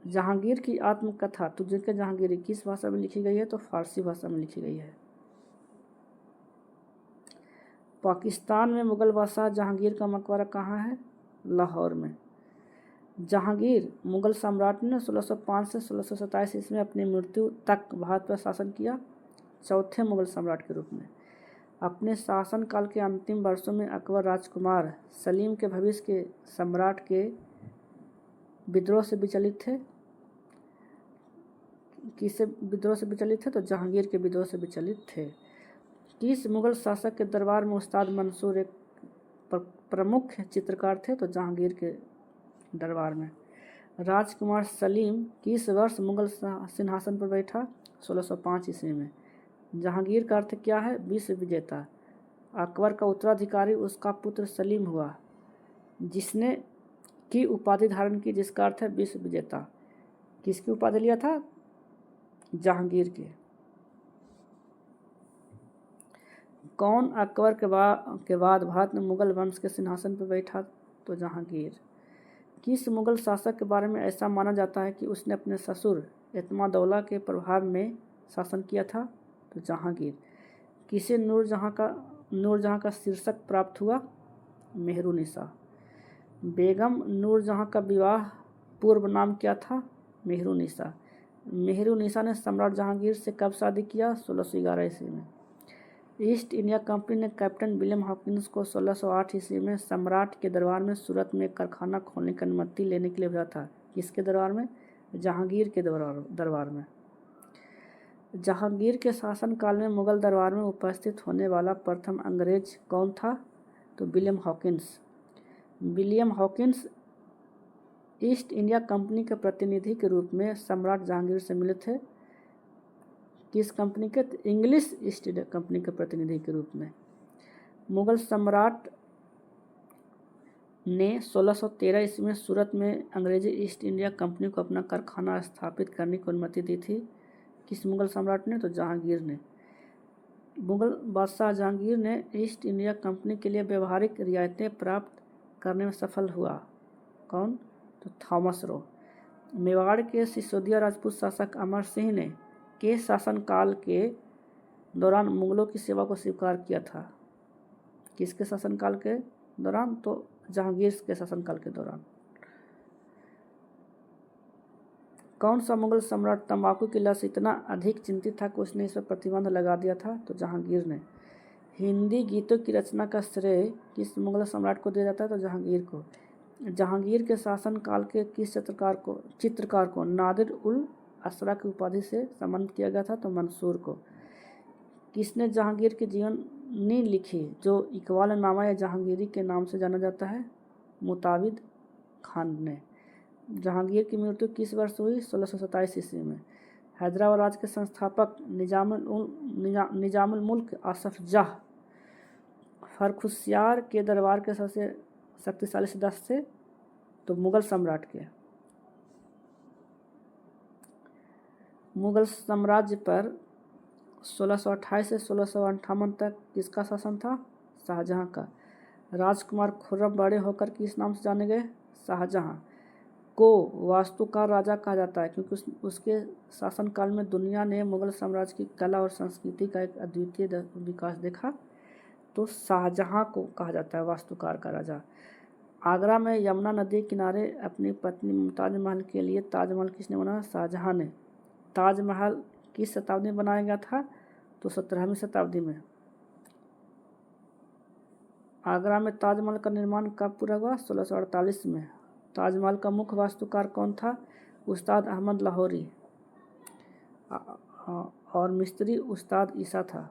जहांगीर की आत्मकथा तुझे के जहांगीरी किस भाषा में लिखी गई है? तो फारसी भाषा में लिखी गई है। पाकिस्तान में मुग़ल बादशाह जहांगीर का मकबरा कहाँ है? लाहौर में। जहांगीर मुग़ल सम्राट ने 1605 से 1627 ईस्वी में अपनी मृत्यु तक भारत पर शासन किया, चौथे मुग़ल सम्राट के रूप में। अपने शासनकाल के अंतिम वर्षों में अकबर राजकुमार सलीम के भविष्य के सम्राट के विद्रोह से विचलित थे। किससे विद्रोह से विचलित थे? तो जहांगीर के विद्रोह से विचलित थे। किस मुग़ल शासक के दरबार में उस्ताद मंसूर एक प्रमुख चित्रकार थे? तो जहांगीर के दरबार में। राजकुमार सलीम किस वर्ष मुगल सिंहासन पर बैठा? 1605 ईस्वी में। जहांगीर का अर्थ क्या है? विश्व विजेता। अकबर का उत्तराधिकारी उसका पुत्र सलीम हुआ, जिसने की उपाधि धारण की, जिसका अर्थ है विश्व विजेता। किसकी उपाधि लिया था? जहांगीर के। कौन अकबर के बाद भारत में मुगल वंश के सिंहासन पर बैठा? तो जहांगीर। किस मुगल शासक के बारे में ऐसा माना जाता है कि उसने अपने ससुर एतमादौला के प्रभाव में शासन किया था? तो जहांगीर। किसे नूरजहां का शीर्षक प्राप्त हुआ? मेहरुनिसा। बेगम नूरजहां का विवाह पूर्व नाम क्या था? मेहरुनिसा। मेहरुनिसा ने सम्राट जहांगीर से कब शादी किया? 1611 ईस्वी में। ईस्ट इंडिया कंपनी ने कैप्टन विलियम हॉकिंस को 1608 ईस्वी में सम्राट के दरबार में सूरत में कारखाना खोलने की अनुमति लेने के लिए भेजा था। किसके दरबार में? जहांगीर के दरबार में। जहांगीर के शासनकाल में मुगल दरबार में उपस्थित होने वाला प्रथम अंग्रेज कौन था? तो William Hawkins. William Hawkins east India company के प्रतिनिधि के रूप में सम्राट जहांगीर से मिले थे। किस कंपनी के? इंग्लिश ईस्ट इंडिया कंपनी के प्रतिनिधि के रूप में। मुगल सम्राट ने 1613 ईस्वी में सूरत में अंग्रेजी ईस्ट इंडिया कंपनी को अपना कारखाना स्थापित करने की अनुमति दी थी। किस मुगल सम्राट ने? तो जहांगीर ने। मुगल बादशाह जहांगीर ने ईस्ट इंडिया कंपनी के लिए व्यवहारिक रियायतें प्राप्त करने में सफल हुआ। कौन? तो थॉमस रो। मेवाड़ के सिसोदिया राजपूत शासक अमर सिंह ने के शासनकाल के दौरान मुगलों की सेवा को स्वीकार किया था। किसके शासनकाल के दौरान? तो जहांगीर के शासनकाल के दौरान। कौन सा मुगल सम्राट तंबाकू की लत से इतना अधिक चिंतित था कि उसने इस पर प्रतिबंध लगा दिया था? तो जहांगीर ने। हिंदी गीतों की रचना का श्रेय किस मुगल सम्राट को दिया जाता है? तो जहांगीर को। जहांगीर के शासनकाल के किस चित्रकार को नादिर उल असरा की उपाधि से सम्मानित किया गया था? तो मंसूर को। किसने जहांगीर की जीवनी लिखी जो इकबाल नामा या जहांगीरी के नाम से जाना जाता है? मुताबिद खान ने। जहांगीर की मृत्यु किस वर्ष हुई? 1627 ईस्वी में। हैदराबाद राज्य के संस्थापक निजामुल मुल्क आसफ जाह फर्रुखसियार के दरबार के सबसे शक्तिशाली सदस्य थे? तो मुगल सम्राट के। मुगल साम्राज्य पर 1628 से 1658 तक किसका शासन था? शाहजहां का। राजकुमार खुर्रम बड़े होकर किस नाम से जाने गए? शाहजहां। को वास्तुकार राजा कहा जाता है क्योंकि उसके शासनकाल में दुनिया ने मुगल साम्राज्य की कला और संस्कृति का एक अद्वितीय विकास देखा। तो शाहजहां को कहा जाता है वास्तुकार का राजा। आगरा में यमुना नदी किनारे अपनी पत्नी मुमताज महल के लिए ताजमहल किसने बनाया? शाहजहां ने। ताजमहल किस शताब्दी में बनाया गया था? तो 17वीं शताब्दी में। आगरा में ताजमहल का निर्माण कब पूरा हुआ? 1648 में। ताजमहल का मुख्य वास्तुकार कौन था? उस्ताद अहमद लाहौरी। और मिस्त्री उस्ताद ईसा था।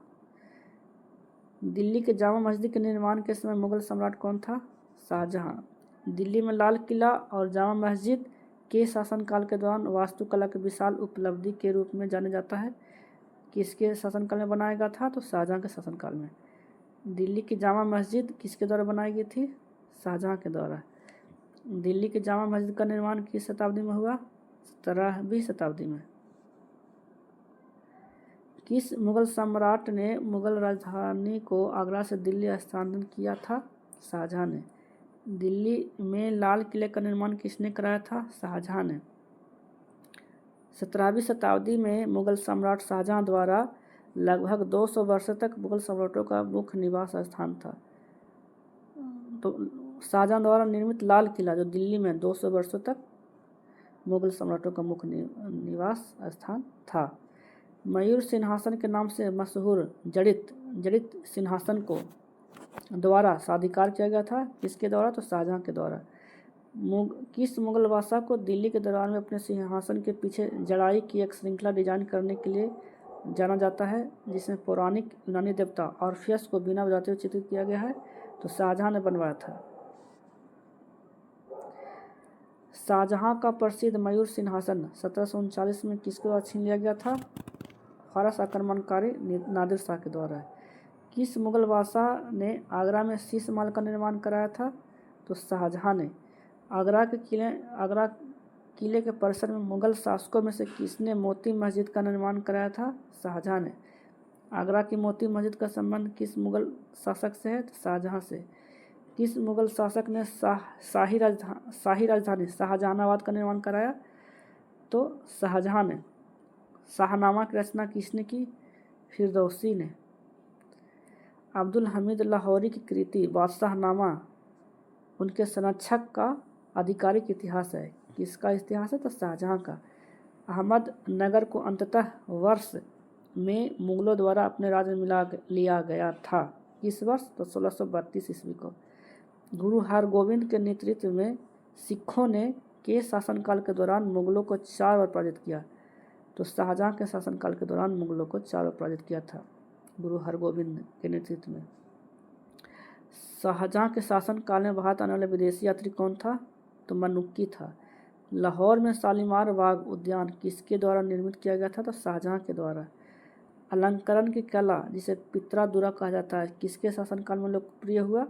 दिल्ली के जामा मस्जिद के निर्माण के समय मुगल सम्राट कौन था? शाहजहां। दिल्ली में लाल किला और जामा मस्जिद के शासनकाल के दौरान वास्तुकला की विशाल उपलब्धि के रूप में जाना जाता है। किसके शासनकाल में बनाया गया था? तो शाहजहां के शासनकाल में। दिल्ली की जामा मस्जिद किसके द्वारा बनाई गई थी? शाहजहां के द्वारा। दिल्ली की जामा मस्जिद का निर्माण किस शताब्दी में हुआ? 17वीं शताब्दी में। किस मुगल सम्राट ने मुगल राजधानी को आगरा से दिल्ली स्थानांतरित किया था? शाहजहां ने। दिल्ली में लाल किले का निर्माण किसने कराया था? शाहजहां ने। 17वीं शताब्दी में मुगल सम्राट शाहजहां द्वारा लगभग 200 वर्षों तक मुगल सम्राटों का मुख्य निवास स्थान था। तो शाहजहां द्वारा निर्मित लाल किला जो दिल्ली में 200 वर्षों तक मुगल सम्राटों का मुख्य निवास स्थान था। मयूर सिंहासन के नाम से मशहूर जड़ित सिंहासन को द्वारा स्वाधिकार किया गया था। किसके द्वारा? तो शाहजहां के द्वारा। किस मुगल बादशाह को दिल्ली के दरबार में अपने सिंहासन के पीछे जड़ाई की एक श्रृंखला डिजाइन करने के लिए जाना जाता है, जिसमें पौराणिक यूनानी देवता ऑर्फियस को बिना बजाते हुए चित्रित किया गया है? तो शाहजहां ने बनवाया था। शाहजहाँ का प्रसिद्ध मयूर सिंहासन 1739 में किसके द्वारा छीन लिया गया था? फारस आक्रमणकारी नादिर शाह के द्वारा। किस मुगल बादशाह ने आगरा में शीश महल का निर्माण कराया था? तो शाहजहाँ ने। आगरा किले के परिसर में मुगल शासकों में से किसने मोती मस्जिद का निर्माण कराया था? शाहजहाँ ने। आगरा की मोती मस्जिद का संबंध किस मुगल शासक से है? तो शाहजहाँ से। किस मुगल शासक ने शाही राजधानी शाहजहानाबाद का निर्माण कराया? तो शाहजहाँ ने। शाहनामा की रचना किसने की? फिरदौसी ने। अब्दुल हमीद लाहौरी की कृति बादशाहनामा उनके संरक्षक का आधिकारिक इतिहास है। किसका इतिहास है? तो शाहजहाँ का। अहमदनगर को अंततः वर्ष में मुगलों द्वारा अपने राज्य में मिला लिया गया था। किस वर्ष? तो 1632 ईस्वी को। गुरु हरगोविंद के नेतृत्व में सिखों ने के शासनकाल के दौरान मुगलों को 4 बार पराजित किया। तो शाहजहाँ के शासनकाल के दौरान मुगलों को 4 बार पराजित किया था गुरु हरगोविंद के नेतृत्व में। शाहजहाँ के शासनकाल में भारत आने वाले विदेशी यात्री कौन था? तो मनुक्की था। लाहौर में शालीमार बाग उद्यान किसके द्वारा निर्मित किया गया था? तो शाहजहाँ के द्वारा। अलंकरण की कला जिसे पित्रा-दुरा कहा जाता है किसके शासनकाल में लोकप्रिय हुआ?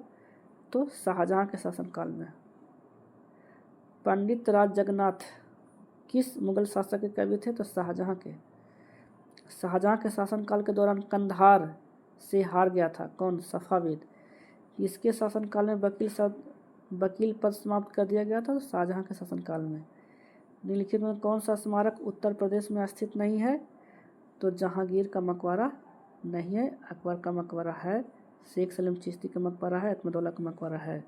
तो शाहजहाँ के शासनकाल में। पंडित राज जगन्नाथ किस मुगल शासक के कवि थे? तो शाहजहाँ के। शाहजहाँ के शासनकाल के दौरान कंधार से हार गया था कौन? सफाविद। किसके शासनकाल में वकील पद समाप्त कर दिया गया था? तो शाहजहाँ के शासनकाल में। निम्नलिखित में कौन सा स्मारक उत्तर प्रदेश में स्थित नहीं है? तो जहांगीर का मकबरा नहीं है, अकबर का मकबरा है, शेख सलीम चिश्ती का मकबरा है, अहमदुल्ला का मकबरा है।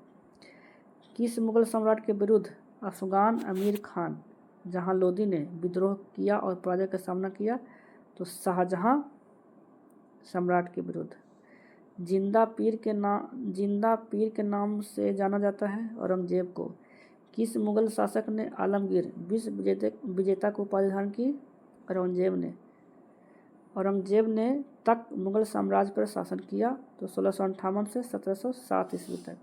किस मुगल सम्राट के विरुद्ध अफगान अमीर खान जहां लोदी ने विद्रोह किया और पराजय का सामना किया? तो शाहजहाँ सम्राट के विरुद्ध। जिंदा पीर के नाम से जाना जाता है औरंगजेब को। किस मुगल शासक ने आलमगीर विश्व विजेता को उपाधि धारण की? औरंगजेब ने तक मुगल साम्राज्य पर शासन किया। तो 1658 से 1707 ईस्वी तक।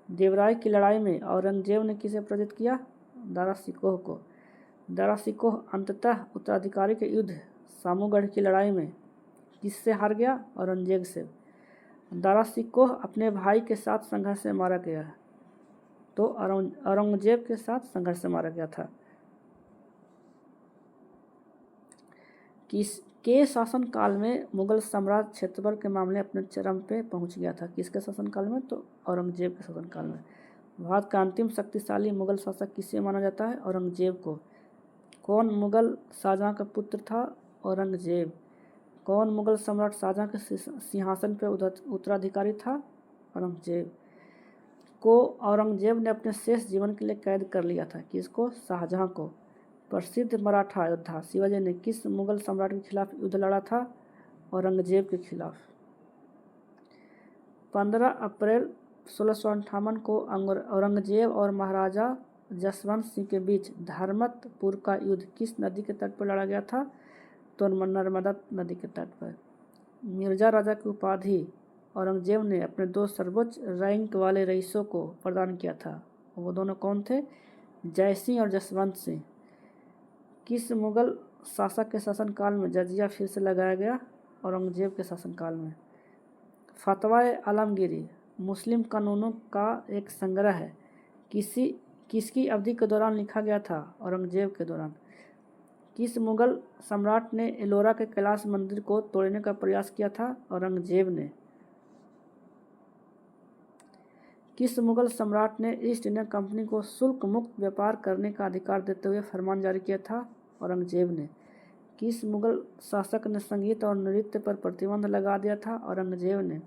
देवराय की लड़ाई में औरंगजेब ने किसे पराजित किया? दारा शिकोह को। दारा शिकोह अंततः उत्तराधिकारी के युद्ध सामूगढ़ की लड़ाई में किससे हार गया? औरंगजेब से। दारा शिकोह अपने भाई के साथ संघर्ष में मारा गया। तो औरंगजेब के साथ संघर्ष में मारा गया था। किसके शासनकाल में मुगल साम्राज्य क्षेत्रफल के मामले अपने चरम पे पहुंच गया था? किसके शासनकाल में? तो औरंगजेब के शासनकाल में। भारत का अंतिम शक्तिशाली मुगल शासक किसे माना जाता है? औरंगजेब को। कौन मुगल शाहजहाँ का पुत्र था? औरंगजेब। कौन मुगल सम्राट शाहजहाँ के सिंहासन पर उत्तराधिकारी था? औरंगजेब को औरंगजेब ने अपने शेष जीवन के लिए कैद कर लिया था। किसको? शाहजहाँ को। प्रसिद्ध मराठा योद्धा शिवाजी ने किस मुगल सम्राट के खिलाफ युद्ध लड़ा था? औरंगजेब के खिलाफ। 15 अप्रैल 1658 को औरंगजेब और महाराजा जसवंत सिंह के बीच धर्मतपुर का युद्ध किस नदी के तट पर लड़ा गया था? तो नर्मदा नदी के तट पर। मिर्जा राजा की उपाधि औरंगजेब ने अपने 2 सर्वोच्च रैंक वाले रईसों को प्रदान किया था। वो दोनों कौन थे? जय सिंह और जसवंत सिंह। किस मुगल शासक के शासनकाल में जजिया फिर से लगाया गया? औरंगजेब के शासनकाल में। फतवा आलमगीरी मुस्लिम कानूनों का एक संग्रह है। किसकी अवधि के दौरान लिखा गया था? औरंगजेब के दौरान। किस मुगल सम्राट ने एलोरा के कैलाश मंदिर को तोड़ने का प्रयास किया था? औरंगजेब ने। किस मुगल सम्राट ने ईस्ट इंडिया कंपनी को शुल्क मुक्त व्यापार करने का अधिकार देते हुए फरमान जारी किया था? औरंगजेब ने। किस मुगल शासक ने संगीत और नृत्य पर प्रतिबंध लगा दिया था? औरंगजेब ने।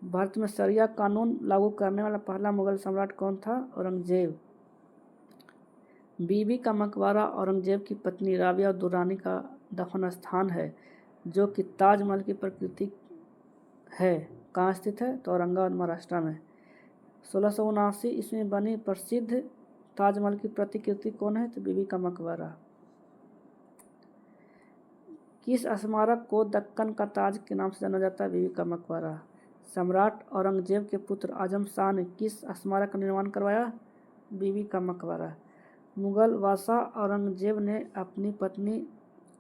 भारत में शरिया कानून लागू करने वाला पहला मुगल सम्राट कौन था? औरंगजेब। बीबी का मकबरा औरंगजेब की पत्नी राबिया दुर्रानी का दफन स्थान है जो कि ताजमहल की प्रकृति है। कहाँ स्थित है? तो औरंगाबाद महाराष्ट्र में। 1679 इसमें बनी प्रसिद्ध ताजमहल की प्रतिकृति कौन है? तो बीबी का मकबरा। किस स्मारक को दक्कन का ताज के नाम से जाना जाता है? बीबी का मकबरा। सम्राट औरंगजेब के पुत्र आजम शाह ने किस स्मारक का निर्माण करवाया? बीबी का मकबरा। मुगल बादशाह औरंगजेब ने अपनी पत्नी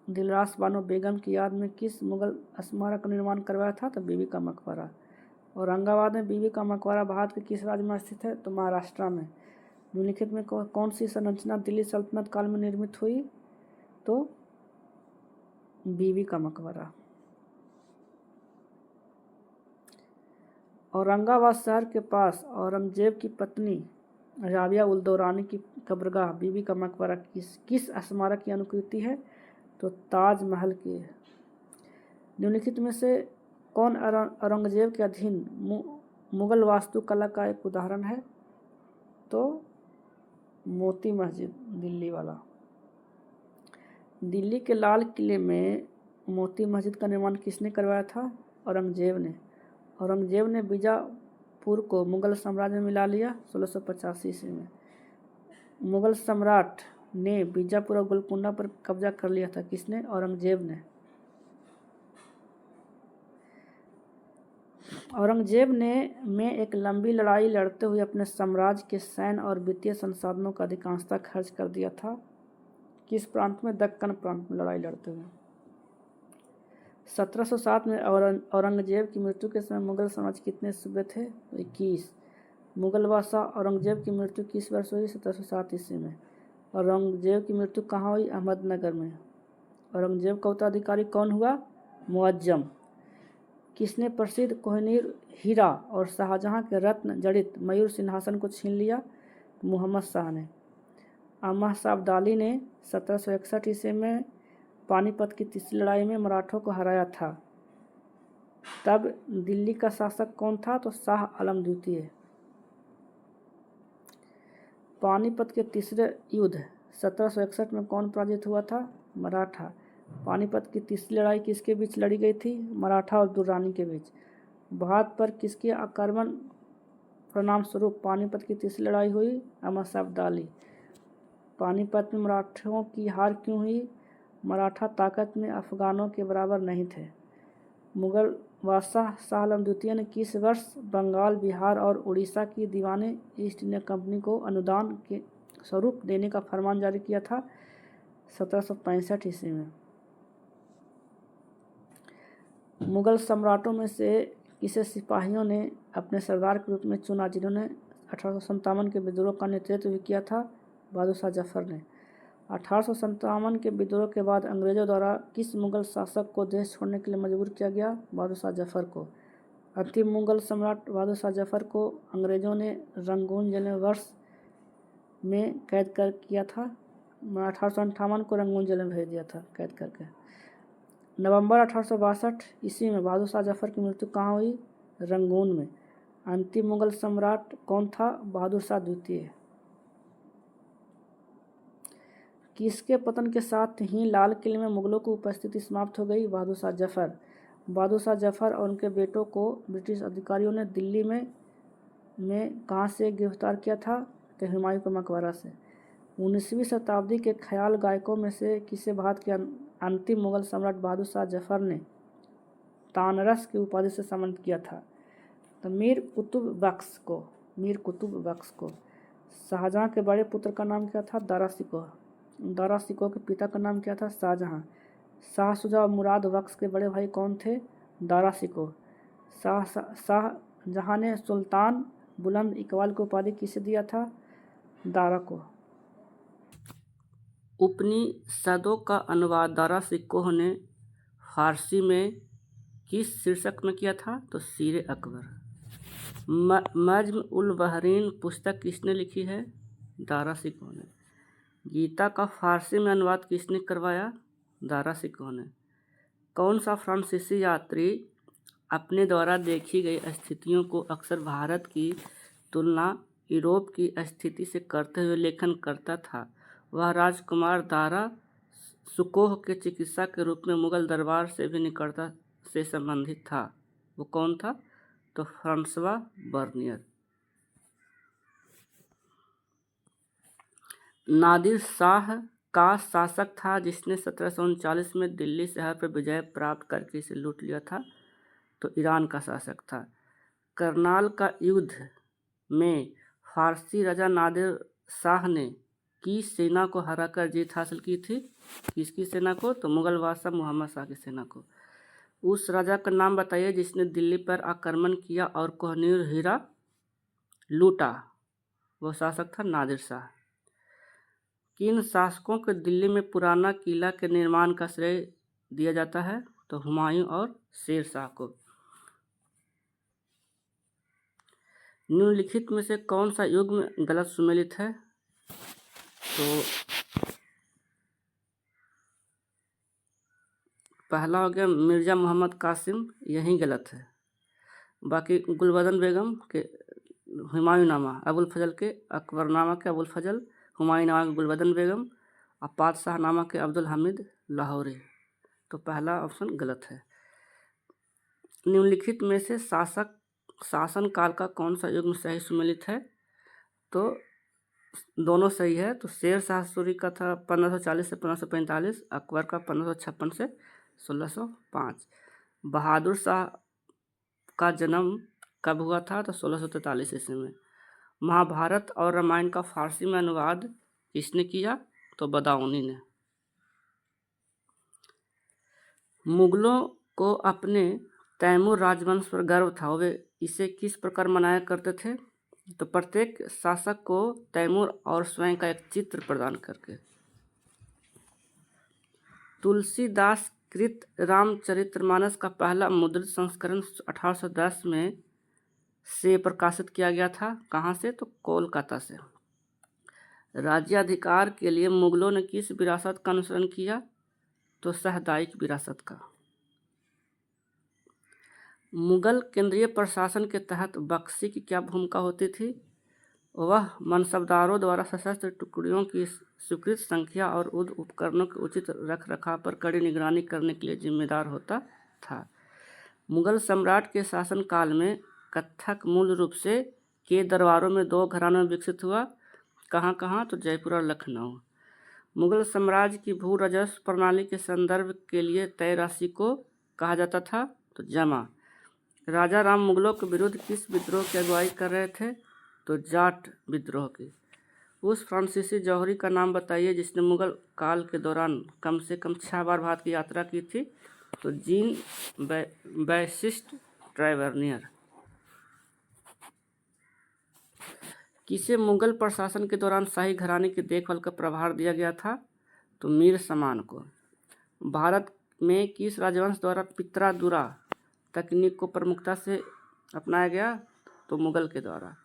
दिलरास बानो बेगम की याद में किस मुगल स्मारक का निर्माण करवाया था? तो बीबी का मकबरा। औरंगाबाद में बीबी का मकबरा भारत के किस राज्य में स्थित है? तो महाराष्ट्र में। निम्नलिखित में कौन सी संरचना दिल्ली सल्तनत काल में निर्मित हुई? तो बीबी का मकबरा। औरंगाबाद शहर के पास औरंगजेब की पत्नी राबिया उल दौरानी की कब्रगाह बीबी का मकबरा किस स्मारक की अनुकृति है? तो ताजमहल की। निम्नलिखित में से कौन औरंगजेब के अधीन मुगल वास्तुकला का एक उदाहरण है? तो मोती मस्जिद दिल्ली वाला। दिल्ली के लाल किले में मोती मस्जिद का निर्माण किसने करवाया था? औरंगजेब ने। औरंगजेब ने बीजापुर को मुगल साम्राज्य में मिला लिया 1685 ईस्वी में। मुगल सम्राट ने बीजापुर और गोलकुंडा पर कब्जा कर लिया था। किसने? औरंगजेब ने। औरंगजेब ने में एक लंबी लड़ाई लड़ते हुए अपने साम्राज्य के सैन्य और वित्तीय संसाधनों का अधिकांशता खर्च कर दिया था। किस प्रांत में? दक्कन प्रांत में लड़ाई लड़ते हुए। 1707 में औरंगजेब की मृत्यु के समय मुगल साम्राज्य कितने सूबे थे? 21। मुगल बादशाह औरंगजेब की मृत्यु किस वर्ष हुई? 1707 ईस्वी में। औरंगजेब की मृत्यु कहाँ हुई? अहमदनगर में। औरंगजेब का उत्तराधिकारी कौन हुआ? मुअज्जम। किसने प्रसिद्ध कोहिनूर हीरा और शाहजहां के रत्न जड़ित मयूर सिंहासन को छीन लिया? मोहम्मद शाह ने। अहमद शाह अब्दाली ने 1761 ईस्वी में पानीपत की तीसरी लड़ाई में मराठों को हराया था। तब दिल्ली का शासक कौन था? तो शाह आलम द्वितीय। पानीपत के तीसरे युद्ध 1761 में कौन पराजित हुआ था? मराठा। पानीपत की तीसरी लड़ाई किसके बीच लड़ी गई थी? मराठा और दुर्रानी के बीच। भारत पर किसके आक्रमण परिणाम स्वरूप पानीपत की तीसरी लड़ाई हुई? अहमद शाह अब्दाली। पानीपत में मराठों की हार क्यों हुई? मराठा ताकत में अफगानों के बराबर नहीं थे। मुगल बादशाह शाह आलम द्वितीय ने किस वर्ष बंगाल, बिहार और उड़ीसा की दीवाने ईस्ट इंडिया कंपनी को अनुदान के स्वरूप देने का फरमान जारी किया था? 1765 ईस्वी में। मुगल सम्राटों में से किसे सिपाहियों ने अपने सरदार के रूप में चुना जिन्होंने 1857 के विद्रोह का नेतृत्व भी किया था? बहादुर शाह जफर ने। 1857 के विद्रोह के बाद अंग्रेजों द्वारा किस मुगल शासक को देश छोड़ने के लिए मजबूर किया गया? बहादुर शाह जफर को। अंतिम मुगल सम्राट बहादुर शाह जफर को अंग्रेजों ने रंगून जेल में वर्ष में कैद कर किया था। 1858 को रंगून जेल में भेज दिया था कैद करके। नवंबर 1862 ईस्वी में बहादुर शाह जफर की मृत्यु कहाँ हुई? रंगून में। अंतिम मुगल सम्राट कौन था? बहादुर शाह द्वितीय। किसके पतन के साथ ही लाल किले में मुगलों की उपस्थिति समाप्त हो गई? बहादुर शाह जफर। बहादुर शाह जफर और उनके बेटों को ब्रिटिश अधिकारियों ने दिल्ली में कहाँ से गिरफ्तार किया था? तो हुमायूं के मकबरा से। 19वीं शताब्दी के ख्याल गायकों में से किसे भारत के अंतिम मुगल सम्राट बहादुर शाह जफर ने तानरस की उपाधि से सम्मानित किया था? तो मीर कुतुब बख्श को। शाहजहां के बड़े पुत्र का नाम क्या था? दारा शिकोह के पिता का नाम क्या था? शाहजहां। शाह शुजा और मुराद बख्श के बड़े भाई कौन थे? दारा शिकोह। शाहजहां ने सुल्तान बुलंद इकबाल की उपाधि किसे दिया था? दारा को। उपनिषदों का अनुवाद दारा शिकोह ने फारसी में किस शीर्षक में किया था? तो सीरे अकबर। नज्म उल बहरीन पुस्तक किसने लिखी है? दारा शिकोह ने। गीता का फारसी में अनुवाद किसने करवाया? दारा शिकोह ने। कौन सा फ्रांसीसी यात्री अपने द्वारा देखी गई स्थितियों को अक्सर भारत की तुलना यूरोप की स्थिति से करते हुए लेखन करता था? वह राजकुमार दारा शिकोह के चिकित्सा के रूप में मुगल दरबार से भी निकटता से संबंधित था। वो कौन था? तो फ्रांसवा बर्नियर। नादिर शाह का शासक था जिसने 1739 में दिल्ली शहर पर विजय प्राप्त करके इसे लूट लिया था? तो ईरान का शासक था। करनाल का युद्ध में फारसी राजा नादिर शाह ने की सेना को हराकर जीत हासिल की थी? किसकी सेना को? तो मुगल बादशाह मोहम्मद शाह की सेना को। उस राजा का नाम बताइए जिसने दिल्ली पर आक्रमण किया और कोहिनूर हीरा लूटा। वो शासक था नादिर शाह। किन शासकों को दिल्ली में पुराना किला के निर्माण का श्रेय दिया जाता है? तो हुमायूं और शेर शाह को। निम्नलिखित में से कौन सा युग्म गलत सुमेलित है? तो पहला हो गया मिर्ज़ा मोहम्मद कासिम, यही गलत है। बाकी गुलबदन बेगम के हुमायूंनामा अबुल फजल के अकबरनामा के अबुल फजल, हुमायूंनामा के गुलबदन बेगम और पातशाहनामा के अब्दुल हामिद लाहौरी। तो पहला ऑप्शन गलत है। निम्नलिखित में से शासन काल का कौन सा युग्म सही सुमेलित है? तो दोनों सही है। तो शेर शाह सूरी का था 1540 से 1545, अकबर का 1556 से 1605। बहादुर शाह का जन्म कब हुआ था? तो 1643 ईस्वी में। महाभारत और रामायण का फारसी में अनुवाद किसने किया? तो बदाऊनी ने। मुगलों को अपने तैमूर राजवंश पर गर्व था, वे इसे किस प्रकार मनाया करते थे? तो प्रत्येक शासक को तैमूर और स्वयं का एक चित्र प्रदान करके। तुलसीदास कृत रामचरितमानस का पहला मुद्रित संस्करण 1810 में से प्रकाशित किया गया था। कहाँ से? तो कोलकाता से। राज्याधिकार के लिए मुगलों ने किस विरासत का अनुसरण किया? तो सामुदायिक विरासत का। मुगल केंद्रीय प्रशासन के तहत बख्शी की क्या भूमिका होती थी? वह मनसबदारों द्वारा सशस्त्र टुकड़ियों की स्वीकृत संख्या और उपकरणों के उचित रखरखाव पर कड़ी निगरानी करने के लिए जिम्मेदार होता था। मुगल सम्राट के शासनकाल में कत्थक मूल रूप से के दरबारों में 2 घरानों में विकसित हुआ। कहाँ कहाँ? तो जयपुर और लखनऊ। मुगल साम्राज्य की भू राजस्व प्रणाली के संदर्भ के लिए तय राशि को कहा जाता था? तो जमा। राजा राम मुगलों के विरुद्ध किस विद्रोह की अगुवाई कर रहे थे? तो जाट विद्रोह की। उस फ्रांसीसी जौहरी का नाम बताइए जिसने मुगल काल के दौरान कम से कम 6 बार भारत की यात्रा की थी? तो जीन बैसिस्ट ट्रैवर्नियर। किसे मुगल प्रशासन के दौरान शाही घराने की देखभाल का प्रभार दिया गया था? तो मीर समान को। भारत में किस राजवंश द्वारा पित्रा दुरा तकनीक को प्रमुखता से अपनाया गया? तो मुगल के द्वारा।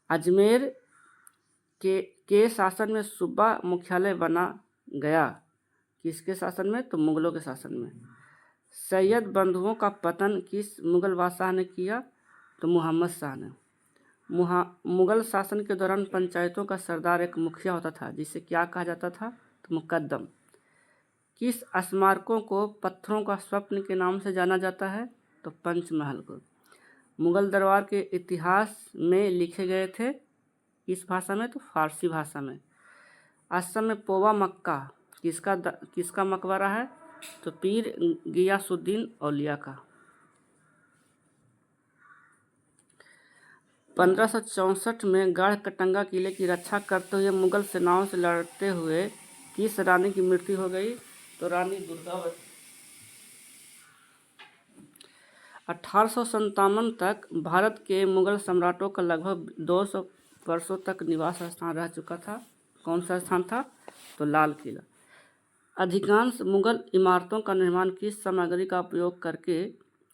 अजमेर के शासन में सूबा मुख्यालय बना गया। किसके शासन में? तो मुगलों के शासन में। सैयद बंधुओं का पतन किस मुगल बादशाह ने किया? तो मोहम्मद शाह ने। मुगल शासन के दौरान पंचायतों का सरदार एक मुखिया होता था जिसे क्या कहा जाता था? तो मुकद्दम। किस स्मारकों को पत्थरों का स्वप्न के नाम से जाना जाता है? तो पंचमहल को। मुगल दरबार के इतिहास में लिखे गए थे किस भाषा में? तो फारसी भाषा में। असम में पोवा मक्का किसका मकबरा है? तो पीर गियासुद्दीन औलिया का। 1564 में गढ़कटंगा किले की रक्षा करते हुए मुगल सेनाओं से लड़ते हुए किस रानी की मृत्यु हो गई? तो रानी दुर्गावती। 1857 तक भारत के मुगल सम्राटों का लगभग 200 वर्षों तक निवास स्थान रह चुका था। कौन सा स्थान था? तो लाल किला। अधिकांश मुगल इमारतों का निर्माण किस सामग्री का उपयोग करके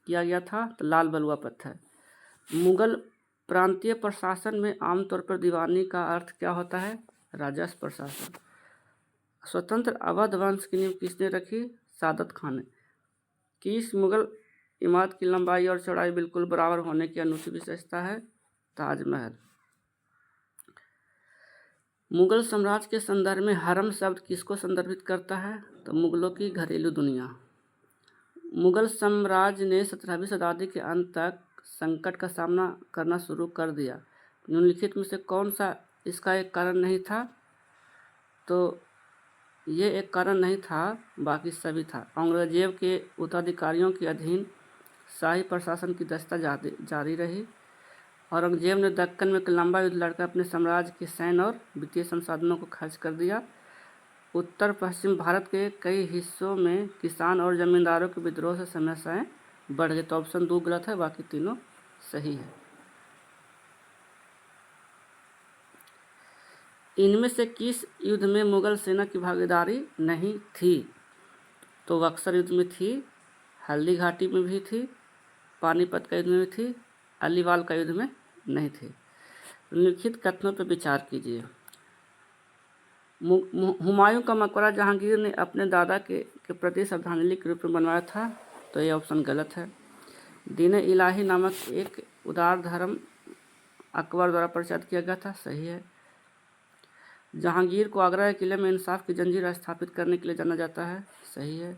किया गया था? तो लाल बलुआ पत्थर। मुगल प्रांतीय प्रशासन में आमतौर पर दीवानी का अर्थ क्या होता है? राजस्व प्रशासन। स्वतंत्र अवध वंश की नींव किसने रखी? सादत खान ने। किस मुगल इमारत की लंबाई और चौड़ाई बिल्कुल बराबर होने की अनूठी विशेषता है? ताजमहल। मुगल साम्राज्य के संदर्भ में हरम शब्द किसको संदर्भित करता है? तो मुगलों की घरेलू दुनिया। मुगल साम्राज्य ने 17वीं शताब्दी के अंत तक संकट का सामना करना शुरू कर दिया। निम्नलिखित में से कौन सा इसका एक कारण नहीं था? तो ये एक कारण नहीं था, बाकी सभी था। औरंगजेब के उत्तराधिकारियों के अधीन शाही प्रशासन की दस्ता जारी रही औरंगजेब ने दक्कन में एक लंबा युद्ध लड़कर अपने साम्राज्य के सैन्य और वित्तीय संसाधनों को खर्च कर दिया। उत्तर पश्चिम भारत के कई हिस्सों में किसान और जमींदारों के विद्रोह से समस्याएं बढ़ गई। तो ऑप्शन 2 गलत है, बाकी तीनों सही है। इनमें से किस युद्ध में मुगल सेना की भागीदारी नहीं थी? तो बक्सर युद्ध में थी, हल्दी घाटी में भी थी, पानीपत का युद्ध में थी, अलीवाल का युद्ध में नहीं थी। लिखित कथनों पर विचार कीजिए। हुमायूं का मकबरा जहांगीर ने अपने दादा के प्रति श्रद्धांजलि के रूप में बनवाया था। तो ये ऑप्शन गलत है। दीन इलाही नामक एक उदार धर्म अकबर द्वारा प्रचारित किया गया था। सही है। जहांगीर को आगरा के किले में इंसाफ की जंजीर स्थापित करने के लिए जाना जाता है। सही है।